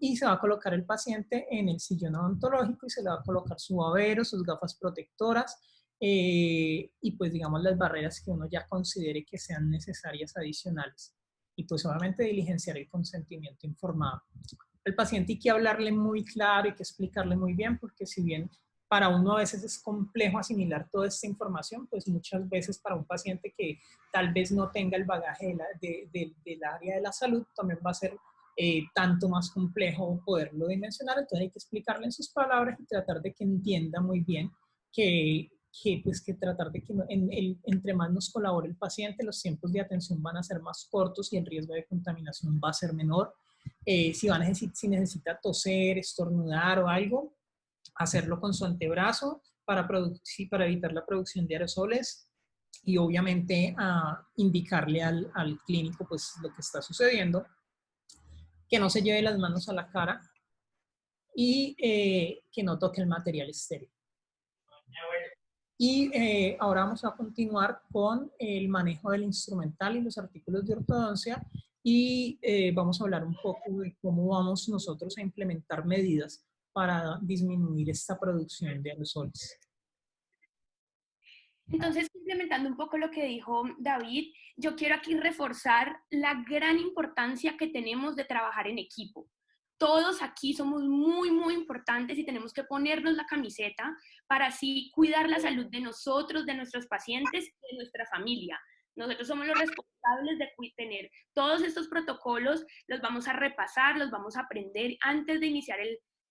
Speaker 3: Y se va a colocar el paciente en el sillón odontológico y se le va a colocar su babero, sus gafas protectoras y pues digamos las barreras que uno ya considere que sean necesarias adicionales. Y pues obviamente diligenciar el consentimiento informado. El paciente hay que hablarle muy claro, hay que explicarle muy bien, porque si bien para uno a veces es complejo asimilar toda esta información, pues muchas veces para un paciente que tal vez no tenga el bagaje del área de la salud, también va a ser tanto más complejo poderlo dimensionar. Entonces hay que explicarle en sus palabras y tratar de que entienda muy bien que tratar de que entre más nos colabore el paciente, los tiempos de atención van a ser más cortos y el riesgo de contaminación va a ser menor. Si necesita toser, estornudar o algo, hacerlo con su antebrazo para evitar la producción de aerosoles y obviamente indicarle al clínico pues lo que está sucediendo, que no se lleve las manos a la cara y que no toque el material estéril. Y ahora vamos a continuar con el manejo del instrumental y los artículos de ortodoncia y vamos a hablar un poco de cómo vamos nosotros a implementar medidas para disminuir esta producción de aerosoles.
Speaker 1: Entonces, implementando un poco lo que dijo David, yo quiero aquí reforzar la gran importancia que tenemos de trabajar en equipo. Todos aquí somos muy, muy importantes y tenemos que ponernos la camiseta para así cuidar la salud de nosotros, de nuestros pacientes y de nuestra familia. Nosotros somos los responsables de tener todos estos protocolos, los vamos a repasar, los vamos a aprender antes de iniciar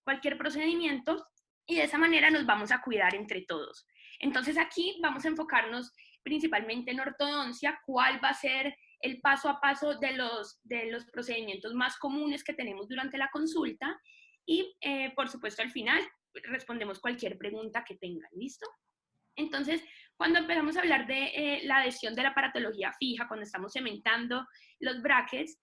Speaker 1: cualquier procedimiento y de esa manera nos vamos a cuidar entre todos. Entonces aquí vamos a enfocarnos principalmente en ortodoncia, cuál va a ser el paso a paso de los procedimientos más comunes que tenemos durante la consulta y por supuesto al final respondemos cualquier pregunta que tengan, ¿listo? Entonces, cuando empezamos a hablar de la adhesión de la aparatología fija, cuando estamos cementando los brackets,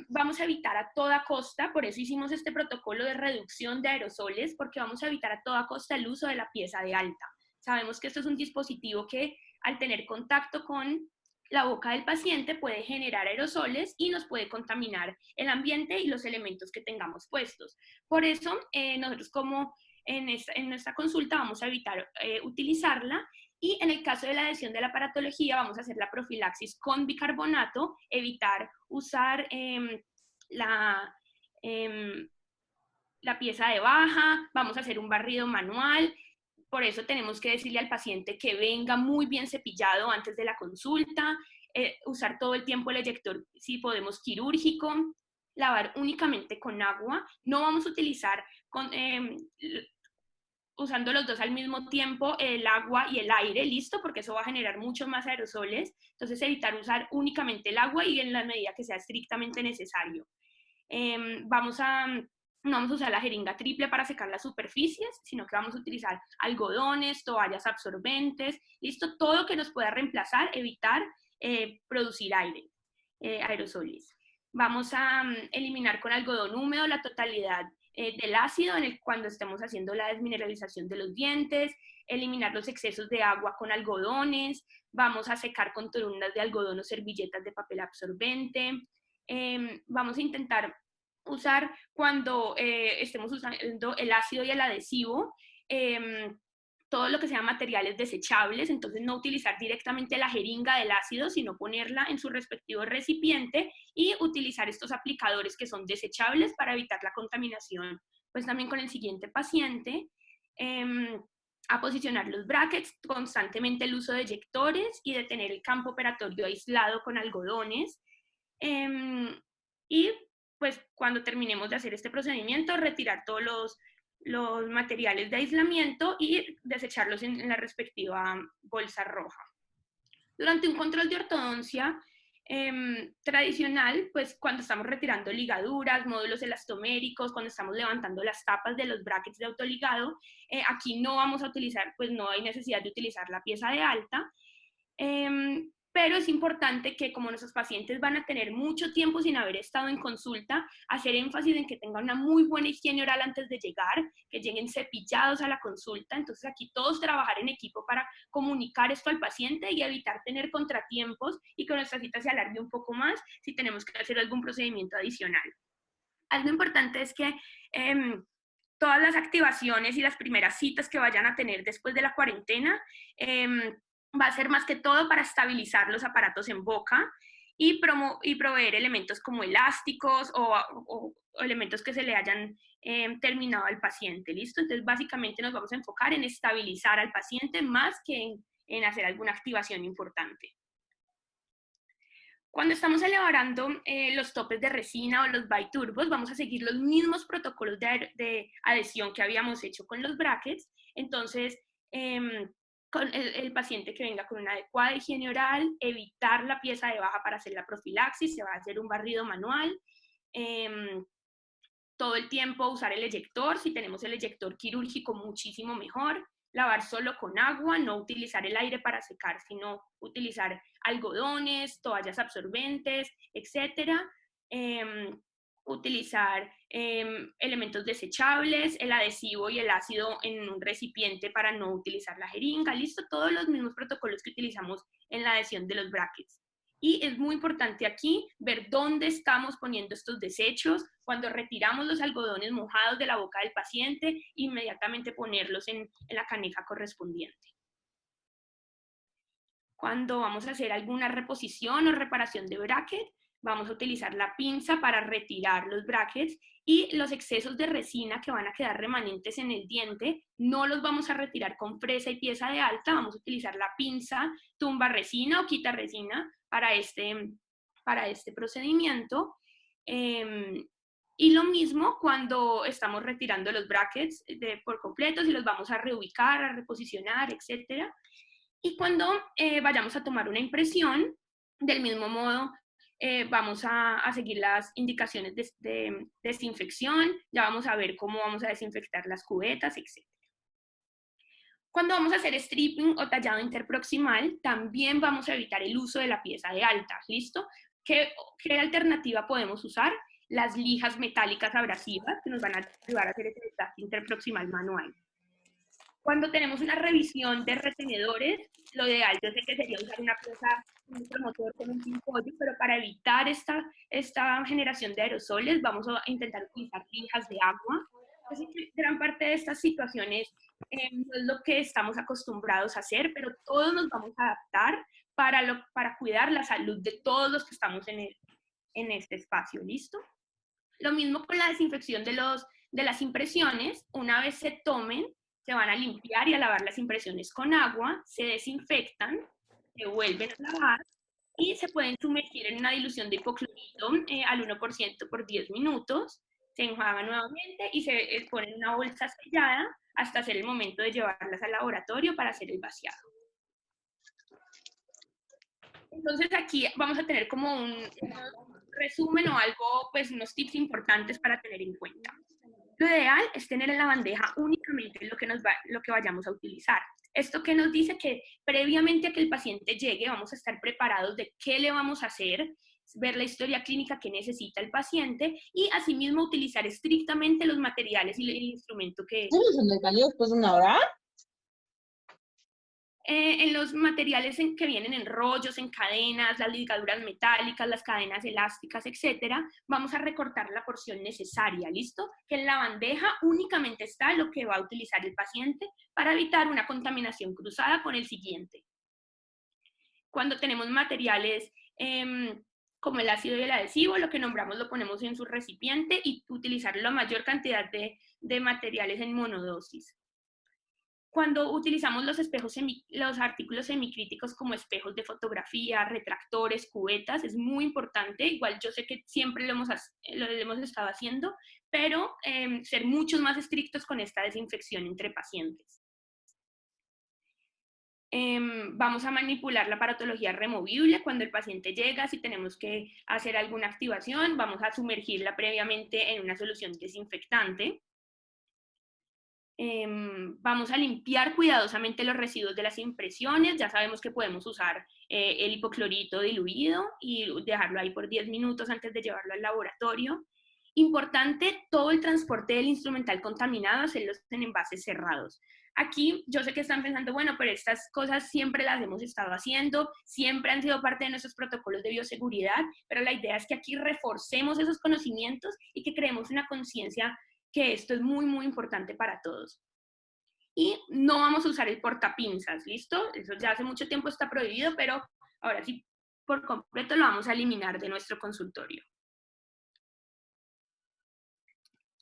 Speaker 1: vamos a evitar a toda costa, por eso hicimos este protocolo de reducción de aerosoles, porque vamos a evitar a toda costa el uso de la pieza de alta. Sabemos que esto es un dispositivo que al tener contacto con la boca del paciente puede generar aerosoles y nos puede contaminar el ambiente y los elementos que tengamos puestos. Por eso, nosotros como en nuestra consulta vamos a evitar utilizarla y en el caso de la adhesión de la aparatología vamos a hacer la profilaxis con bicarbonato, evitar usar la pieza de baja, vamos a hacer un barrido manual. Por eso tenemos que decirle al paciente que venga muy bien cepillado antes de la consulta, usar todo el tiempo el eyector, si podemos, quirúrgico, lavar únicamente con agua. No vamos a utilizar usando los dos al mismo tiempo, el agua y el aire, ¿listo? Porque eso va a generar muchos más aerosoles. Entonces, evitar usar únicamente el agua y en la medida que sea estrictamente necesario. No vamos a usar la jeringa triple para secar las superficies, sino que vamos a utilizar algodones, toallas absorbentes, listo, todo que nos pueda reemplazar, evitar producir aerosoles. Vamos a eliminar con algodón húmedo la totalidad del ácido cuando estemos haciendo la desmineralización de los dientes, eliminar los excesos de agua con algodones, vamos a secar con torundas de algodón o servilletas de papel absorbente, vamos a intentar usar cuando estemos usando el ácido y el adhesivo, todo lo que sean materiales desechables, entonces no utilizar directamente la jeringa del ácido, sino ponerla en su respectivo recipiente y utilizar estos aplicadores que son desechables para evitar la contaminación, pues también con el siguiente paciente. a posicionar los brackets, constantemente el uso de eyectores y de tener el campo operatorio aislado con algodones. Y pues cuando terminemos de hacer este procedimiento, retirar todos los materiales de aislamiento y desecharlos en la respectiva bolsa roja. Durante un control de ortodoncia tradicional, pues cuando estamos retirando ligaduras, módulos elastoméricos, cuando estamos levantando las tapas de los brackets de autoligado, aquí no vamos a utilizar, pues no hay necesidad de utilizar la pieza de alta, pero es importante que como nuestros pacientes van a tener mucho tiempo sin haber estado en consulta, hacer énfasis en que tengan una muy buena higiene oral antes de llegar, que lleguen cepillados a la consulta. Entonces aquí todos trabajar en equipo para comunicar esto al paciente y evitar tener contratiempos y que nuestra cita se alargue un poco más si tenemos que hacer algún procedimiento adicional. Algo importante es que todas las activaciones y las primeras citas que vayan a tener después de la cuarentena va a ser más que todo para estabilizar los aparatos en boca y proveer elementos como elásticos o elementos que se le hayan terminado al paciente, ¿listo? Entonces, básicamente nos vamos a enfocar en estabilizar al paciente más que en hacer alguna activación importante. Cuando estamos elaborando los topes de resina o los biturbos, vamos a seguir los mismos protocolos de adhesión que habíamos hecho con los brackets. Entonces, con el paciente que venga con una adecuada higiene oral, evitar la pieza de baja para hacer la profilaxis, se va a hacer un barrido manual. Todo el tiempo usar el eyector, si tenemos el eyector quirúrgico muchísimo mejor. Lavar solo con agua, no utilizar el aire para secar, sino utilizar algodones, toallas absorbentes, etc. Utilizar elementos desechables, el adhesivo y el ácido en un recipiente para no utilizar la jeringa, listo, todos los mismos protocolos que utilizamos en la adhesión de los brackets. Y es muy importante aquí ver dónde estamos poniendo estos desechos. Cuando retiramos los algodones mojados de la boca del paciente, inmediatamente ponerlos en la caneca correspondiente. Cuando vamos a hacer alguna reposición o reparación de bracket, vamos a utilizar la pinza para retirar los brackets y los excesos de resina que van a quedar remanentes en el diente, no los vamos a retirar con fresa y pieza de alta, vamos a utilizar la pinza, tumba resina o quita resina para este procedimiento. Y lo mismo cuando estamos retirando los brackets por completo, si los vamos a reubicar, a reposicionar, etc. Y cuando vayamos a tomar una impresión, del mismo modo, vamos a seguir las indicaciones de desinfección, ya vamos a ver cómo vamos a desinfectar las cubetas, etc. Cuando vamos a hacer stripping o tallado interproximal, también vamos a evitar el uso de la pieza de alta, ¿listo? ¿Qué alternativa podemos usar? Las lijas metálicas abrasivas, que nos van a ayudar a hacer ese desgaste interproximal manual. Cuando tenemos una revisión de retenedores, lo ideal yo sé que sería usar una pieza, un promotor con un pimpollo, pero para evitar esta generación de aerosoles vamos a intentar utilizar lijas de agua. Así que gran parte de estas situaciones no es lo que estamos acostumbrados a hacer, pero todos nos vamos a adaptar para cuidar la salud de todos los que estamos en este espacio, ¿listo? Lo mismo con la desinfección de las impresiones. Una vez se tomen, se van a limpiar y a lavar las impresiones con agua, se desinfectan, se vuelven a lavar y se pueden sumergir en una dilución de hipoclorito al 1% por 10 minutos, se enjuagan nuevamente y se ponen en una bolsa sellada hasta hacer el momento de llevarlas al laboratorio para hacer el vaciado. Entonces aquí vamos a tener como un resumen o algo, pues unos tips importantes para tener en cuenta. Lo ideal es tener en la bandeja únicamente lo que vayamos a utilizar. Esto que nos dice que previamente a que el paciente llegue vamos a estar preparados de qué le vamos a hacer, ver la historia clínica que necesita el paciente y asimismo utilizar estrictamente los materiales y el instrumento que...
Speaker 4: ¿Se me cayó después de una hora?
Speaker 1: En los materiales que vienen en rollos, en cadenas, las ligaduras metálicas, las cadenas elásticas, etcétera, vamos a recortar la porción necesaria, ¿listo? Que en la bandeja únicamente está lo que va a utilizar el paciente para evitar una contaminación cruzada con el siguiente. Cuando tenemos materiales como el ácido y el adhesivo, lo que nombramos lo ponemos en su recipiente y utilizar la mayor cantidad de materiales en monodosis. Cuando utilizamos los artículos semicríticos como espejos de fotografía, retractores, cubetas, es muy importante, igual yo sé que siempre lo hemos estado haciendo, pero ser mucho más estrictos con esta desinfección entre pacientes. Vamos a manipular la aparatología removible cuando el paciente llega. Si tenemos que hacer alguna activación, vamos a sumergirla previamente en una solución desinfectante. Vamos a limpiar cuidadosamente los residuos de las impresiones. Ya sabemos que podemos usar el hipoclorito diluido y dejarlo ahí por 10 minutos antes de llevarlo al laboratorio. Importante, todo el transporte del instrumental contaminado, hacerlo en envases cerrados. Aquí yo sé que están pensando, bueno, pero estas cosas siempre las hemos estado haciendo, siempre han sido parte de nuestros protocolos de bioseguridad, pero la idea es que aquí reforcemos esos conocimientos y que creemos una conciencia que esto es muy, muy importante para todos. Y no vamos a usar el portapinzas, ¿listo? Eso ya hace mucho tiempo está prohibido, pero ahora sí, por completo lo vamos a eliminar de nuestro consultorio.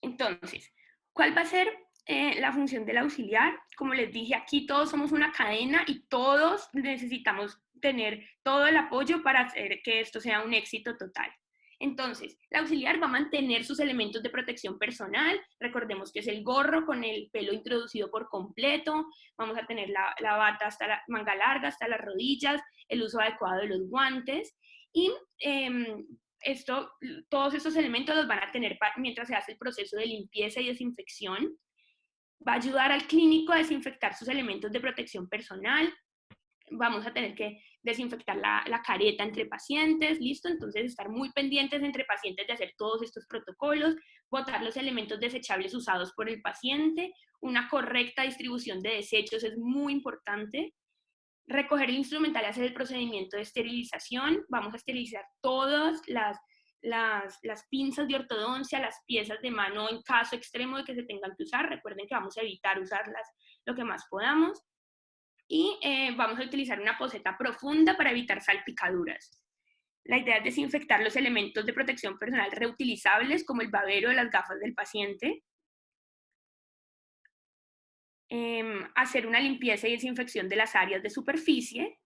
Speaker 1: Entonces, ¿cuál va a ser la función del auxiliar? Como les dije, aquí todos somos una cadena y todos necesitamos tener todo el apoyo para hacer que esto sea un éxito total. Entonces, la auxiliar va a mantener sus elementos de protección personal. Recordemos que es el gorro con el pelo introducido por completo. Vamos a tener la bata hasta la manga larga, hasta las rodillas, el uso adecuado de los guantes. Y todos estos elementos los van a tener mientras se hace el proceso de limpieza y desinfección. Va a ayudar al clínico a desinfectar sus elementos de protección personal. Vamos a tener que desinfectar la careta entre pacientes, ¿listo? Entonces estar muy pendientes entre pacientes de hacer todos estos protocolos, botar los elementos desechables usados por el paciente, una correcta distribución de desechos es muy importante, recoger el instrumental y hacer el procedimiento de esterilización. Vamos a esterilizar todas las pinzas de ortodoncia, las piezas de mano en caso extremo de que se tengan que usar. Recuerden que vamos a evitar usarlas lo que más podamos. Y vamos a utilizar una poceta profunda para evitar salpicaduras. La idea es desinfectar los elementos de protección personal reutilizables como el babero de las gafas del paciente. Hacer una limpieza y desinfección de las áreas de superficie.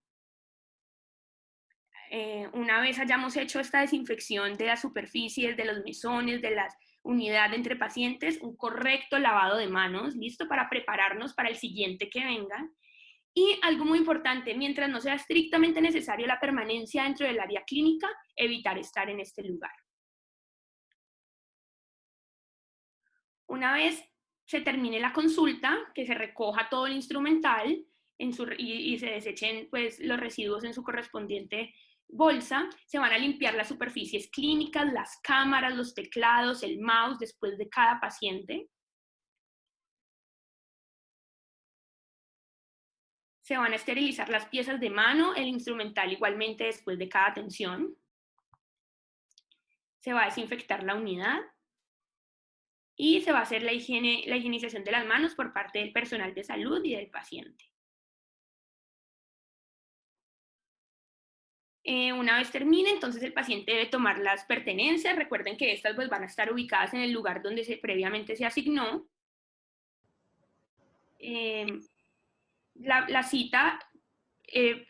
Speaker 1: Una vez hayamos hecho esta desinfección de las superficies, de los mesones, de las unidades entre pacientes, un correcto lavado de manos, listo para prepararnos para el siguiente que venga. Y algo muy importante, mientras no sea estrictamente necesario la permanencia dentro del área clínica, evitar estar en este lugar. Una vez se termine la consulta, que se recoja todo el instrumental y se desechen pues, los residuos en su correspondiente bolsa, se van a limpiar las superficies clínicas, las cámaras, los teclados, el mouse después de cada paciente. Se van a esterilizar las piezas de mano, el instrumental igualmente después de cada atención. Se va a desinfectar la unidad. Y se va a hacer la higienización de las manos por parte del personal de salud y del paciente. Una vez termine, entonces el paciente debe tomar las pertenencias. Recuerden que estas pues, van a estar ubicadas en el lugar donde previamente se asignó. La cita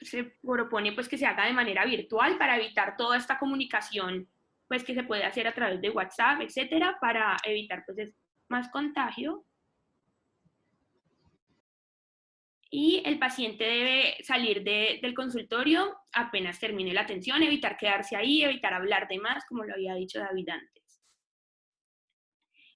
Speaker 1: se propone pues, que se haga de manera virtual para evitar toda esta comunicación pues, que se puede hacer a través de WhatsApp, etcétera, para evitar pues, más contagio. Y el paciente debe salir del consultorio apenas termine la atención, evitar quedarse ahí, evitar hablar de más, como lo había dicho David antes.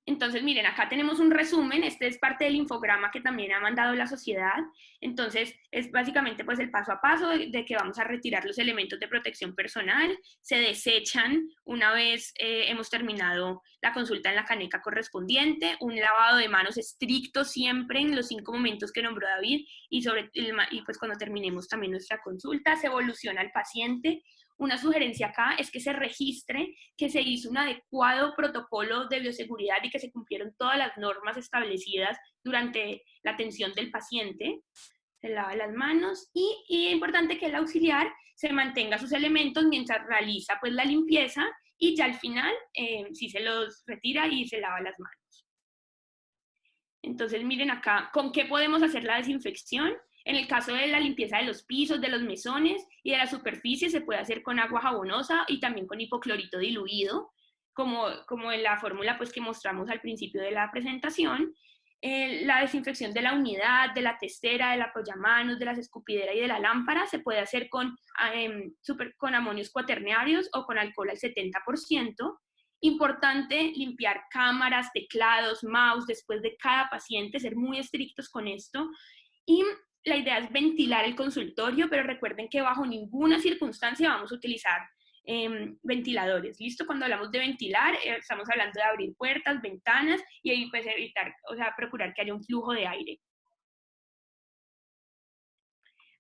Speaker 1: Entonces, miren, acá tenemos un resumen, este es parte del infograma que también ha mandado la sociedad, entonces es básicamente pues el paso a paso de que vamos a retirar los elementos de protección personal, se desechan una vez hemos terminado la consulta en la caneca correspondiente, un lavado de manos estricto siempre en los 5 momentos que nombró David y pues cuando terminemos también nuestra consulta, se evoluciona al paciente. Una sugerencia acá es que se registre que se hizo un adecuado protocolo de bioseguridad y que se cumplieron todas las normas establecidas durante la atención del paciente. Se lava las manos y es importante que el auxiliar se mantenga sus elementos mientras realiza pues, la limpieza y ya al final sí se los retira y se lava las manos. Entonces miren acá, ¿con qué podemos hacer la desinfección? En el caso de la limpieza de los pisos, de los mesones y de la superficie se puede hacer con agua jabonosa y también con hipoclorito diluido, como en la fórmula pues, que mostramos al principio de la presentación. La desinfección de la unidad, de la testera, del apoyamanos, de las escupideras y de la lámpara se puede hacer con amonios cuaternarios o con alcohol al 70%. Importante limpiar cámaras, teclados, mouse después de cada paciente, ser muy estrictos con esto. Y la idea es ventilar el consultorio, pero recuerden que bajo ninguna circunstancia vamos a utilizar ventiladores. ¿Listo? Cuando hablamos de ventilar, estamos hablando de abrir puertas, ventanas y ahí pues evitar, o sea, procurar que haya un flujo de aire.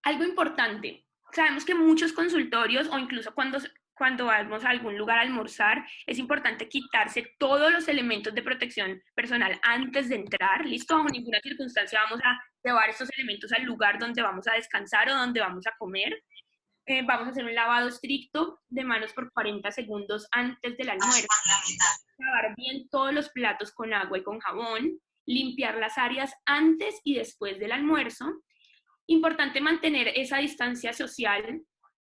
Speaker 1: Algo importante, sabemos que muchos consultorios o incluso cuando vamos a algún lugar a almorzar, es importante quitarse todos los elementos de protección personal antes de entrar, ¿listo? Bajo ninguna circunstancia vamos a llevar estos elementos al lugar donde vamos a descansar o donde vamos a comer. Vamos a hacer un lavado estricto de manos por 40 segundos antes del almuerzo. Lavar bien todos los platos con agua y con jabón. Limpiar las áreas antes y después del almuerzo. Importante mantener esa distancia social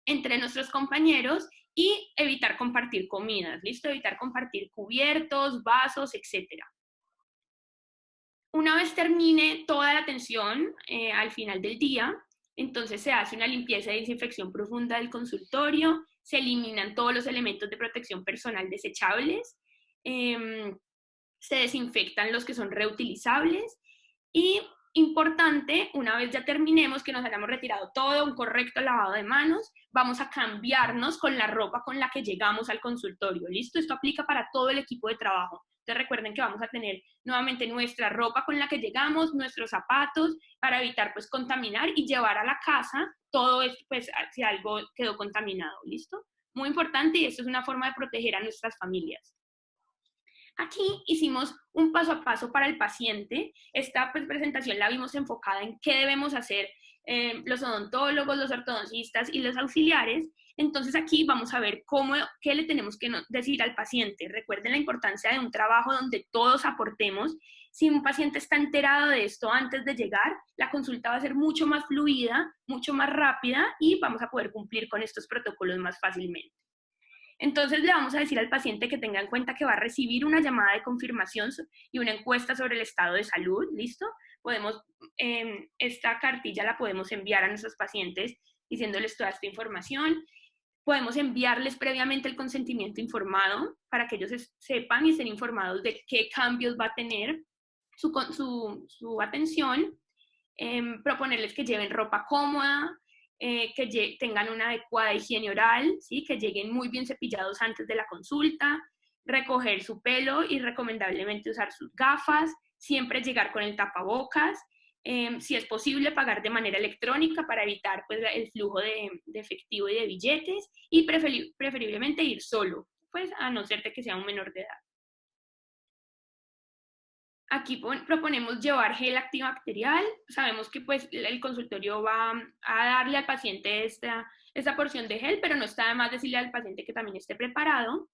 Speaker 1: entre nuestros compañeros y evitar compartir comidas, ¿listo? Evitar compartir cubiertos, vasos, etc. Una vez termine toda la atención al final del día, entonces se hace una limpieza y desinfección profunda del consultorio, se eliminan todos los elementos de protección personal desechables, se desinfectan los que son reutilizables y, importante, una vez ya terminemos, que nos hayamos retirado todo, un correcto lavado de manos, vamos a cambiarnos con la ropa con la que llegamos al consultorio, ¿listo? Esto aplica para todo el equipo de trabajo. Entonces recuerden que vamos a tener nuevamente nuestra ropa con la que llegamos, nuestros zapatos, para evitar pues contaminar y llevar a la casa todo esto, pues si algo quedó contaminado, ¿listo? Muy importante, y esto es una forma de proteger a nuestras familias. Aquí hicimos un paso a paso para el paciente. Esta pues, presentación la vimos enfocada en qué debemos hacer los odontólogos, los ortodoncistas y los auxiliares. Entonces aquí vamos a ver qué le tenemos que decir al paciente. Recuerden la importancia de un trabajo donde todos aportemos. Si un paciente está enterado de esto antes de llegar, la consulta va a ser mucho más fluida, mucho más rápida y vamos a poder cumplir con estos protocolos más fácilmente. Entonces le vamos a decir al paciente que tenga en cuenta que va a recibir una llamada de confirmación y una encuesta sobre el estado de salud, ¿listo? Esta cartilla la podemos enviar a nuestros pacientes diciéndoles toda esta información. Podemos enviarles previamente el consentimiento informado para que ellos sepan y estén informados de qué cambios va a tener su atención. Proponerles que lleven ropa cómoda, que tengan una adecuada higiene oral, ¿sí? Que lleguen muy bien cepillados antes de la consulta, recoger su pelo y recomendablemente usar sus gafas, siempre llegar con el tapabocas, si es posible pagar de manera electrónica para evitar pues, el flujo de efectivo y de billetes y preferiblemente ir solo, pues a no ser de que sea un menor de edad. Aquí proponemos llevar gel antibacterial. Sabemos que pues, el consultorio va a darle al paciente esta porción de gel, pero no está de más decirle al paciente que también esté preparado.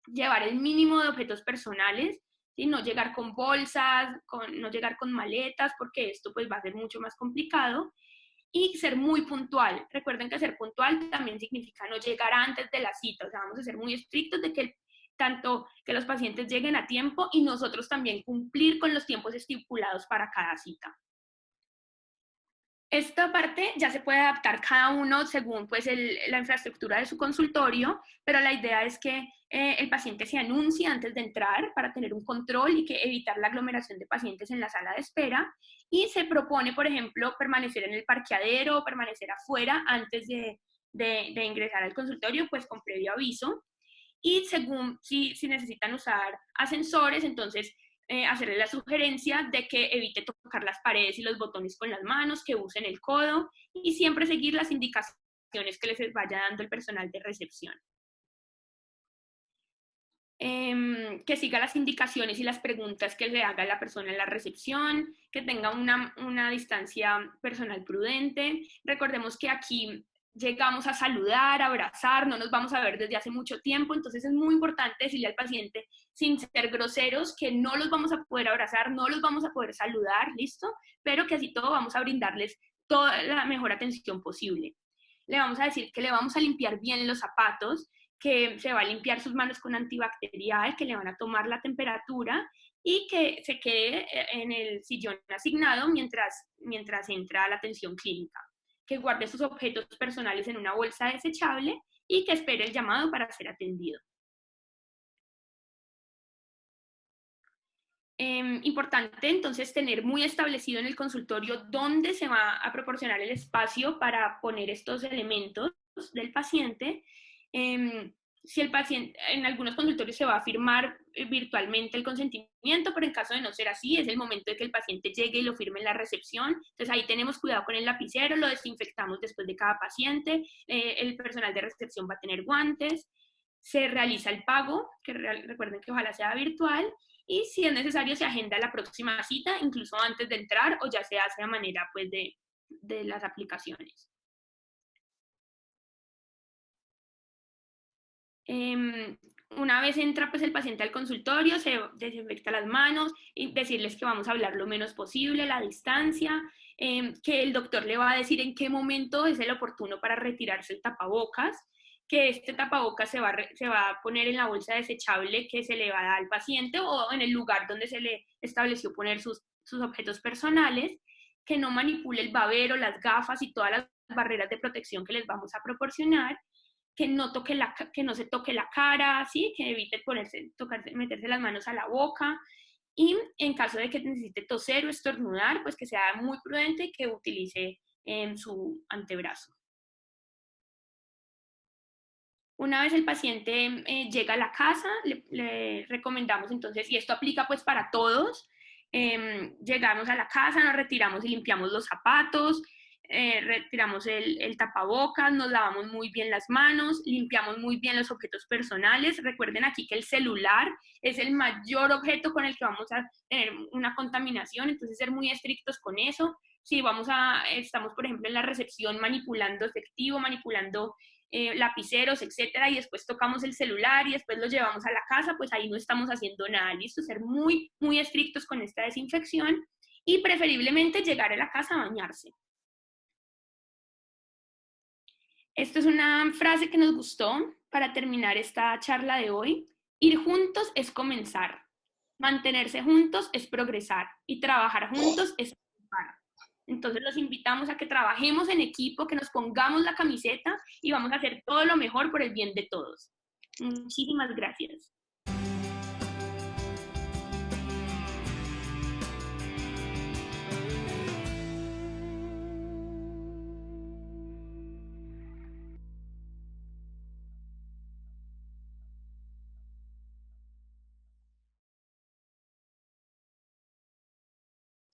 Speaker 1: Llevar el mínimo de objetos personales, ¿sí? No llegar con bolsas, no llegar con maletas, porque esto pues, va a ser mucho más complicado. Y ser muy puntual. Recuerden que ser puntual también significa no llegar antes de la cita. O sea, vamos a ser muy estrictos de que tanto que los pacientes lleguen a tiempo y nosotros también cumplir con los tiempos estipulados para cada cita. Esta parte ya se puede adaptar cada uno según pues, la infraestructura de su consultorio, pero la idea es que el paciente se anuncie antes de entrar para tener un control y que evitar la aglomeración de pacientes en la sala de espera. Y se propone, por ejemplo, permanecer en el parqueadero o permanecer afuera antes de ingresar al consultorio, pues con previo aviso. Y según si necesitan usar ascensores, entonces hacerle la sugerencia de que evite tocar las paredes y los botones con las manos, que usen el codo y siempre seguir las indicaciones que les vaya dando el personal de recepción. Que siga las indicaciones y las preguntas que le haga la persona en la recepción, que tenga una distancia personal prudente. Recordemos que aquí llegamos a saludar, a abrazar, no nos vamos a ver desde hace mucho tiempo, entonces es muy importante decirle al paciente, sin ser groseros, que no los vamos a poder abrazar, no los vamos a poder saludar, ¿listo? Pero que así todo vamos a brindarles toda la mejor atención posible. Le vamos a decir que le vamos a limpiar bien los zapatos, que se va a limpiar sus manos con antibacterial, que le van a tomar la temperatura y que se quede en el sillón asignado mientras entra a la atención clínica, que guarde sus objetos personales en una bolsa desechable y que espere el llamado para ser atendido. Importante entonces tener muy establecido en el consultorio dónde se va a proporcionar el espacio para poner estos elementos del paciente. Si el paciente, en algunos consultorios se va a firmar virtualmente el consentimiento, pero en caso de no ser así, es el momento de que el paciente llegue y lo firme en la recepción. Entonces ahí tenemos cuidado con el lapicero, lo desinfectamos después de cada paciente, el personal de recepción va a tener guantes, se realiza el pago, que recuerden que ojalá sea virtual, y si es necesario se agenda la próxima cita, incluso antes de entrar, o ya se hace a manera pues de las aplicaciones. Una vez entra pues el paciente al consultorio, se desinfecta las manos y decirles que vamos a hablar lo menos posible, la distancia, que el doctor le va a decir en qué momento es el oportuno para retirarse el tapabocas, que este tapabocas se va a poner en la bolsa desechable que se le va a dar al paciente o en el lugar donde se le estableció poner sus objetos personales, que no manipule el babero, las gafas y todas las barreras de protección que les vamos a proporcionar, que no se toque la cara, ¿sí? Que evite meterse las manos a la boca, y en caso de que necesite toser o estornudar, pues que sea muy prudente y que utilice su antebrazo. Una vez el paciente llega a la casa, le recomendamos entonces, y esto aplica pues para todos, llegamos a la casa, nos retiramos y limpiamos los zapatos, retiramos el tapabocas, nos lavamos muy bien las manos, limpiamos muy bien los objetos personales. Recuerden aquí que el celular es el mayor objeto con el que vamos a tener una contaminación, entonces ser muy estrictos con eso. Si estamos por ejemplo en la recepción manipulando efectivo, manipulando lapiceros, etcétera, y después tocamos el celular y después lo llevamos a la casa, pues ahí no estamos haciendo nada, ¿listo? Ser muy, muy estrictos con esta desinfección y preferiblemente llegar a la casa a bañarse. Esta es una frase que nos gustó para terminar esta charla de hoy. Ir juntos es comenzar, mantenerse juntos es progresar y trabajar juntos es triunfar. Entonces los invitamos a que trabajemos en equipo, que nos pongamos la camiseta y vamos a hacer todo lo mejor por el bien de todos. Muchísimas gracias.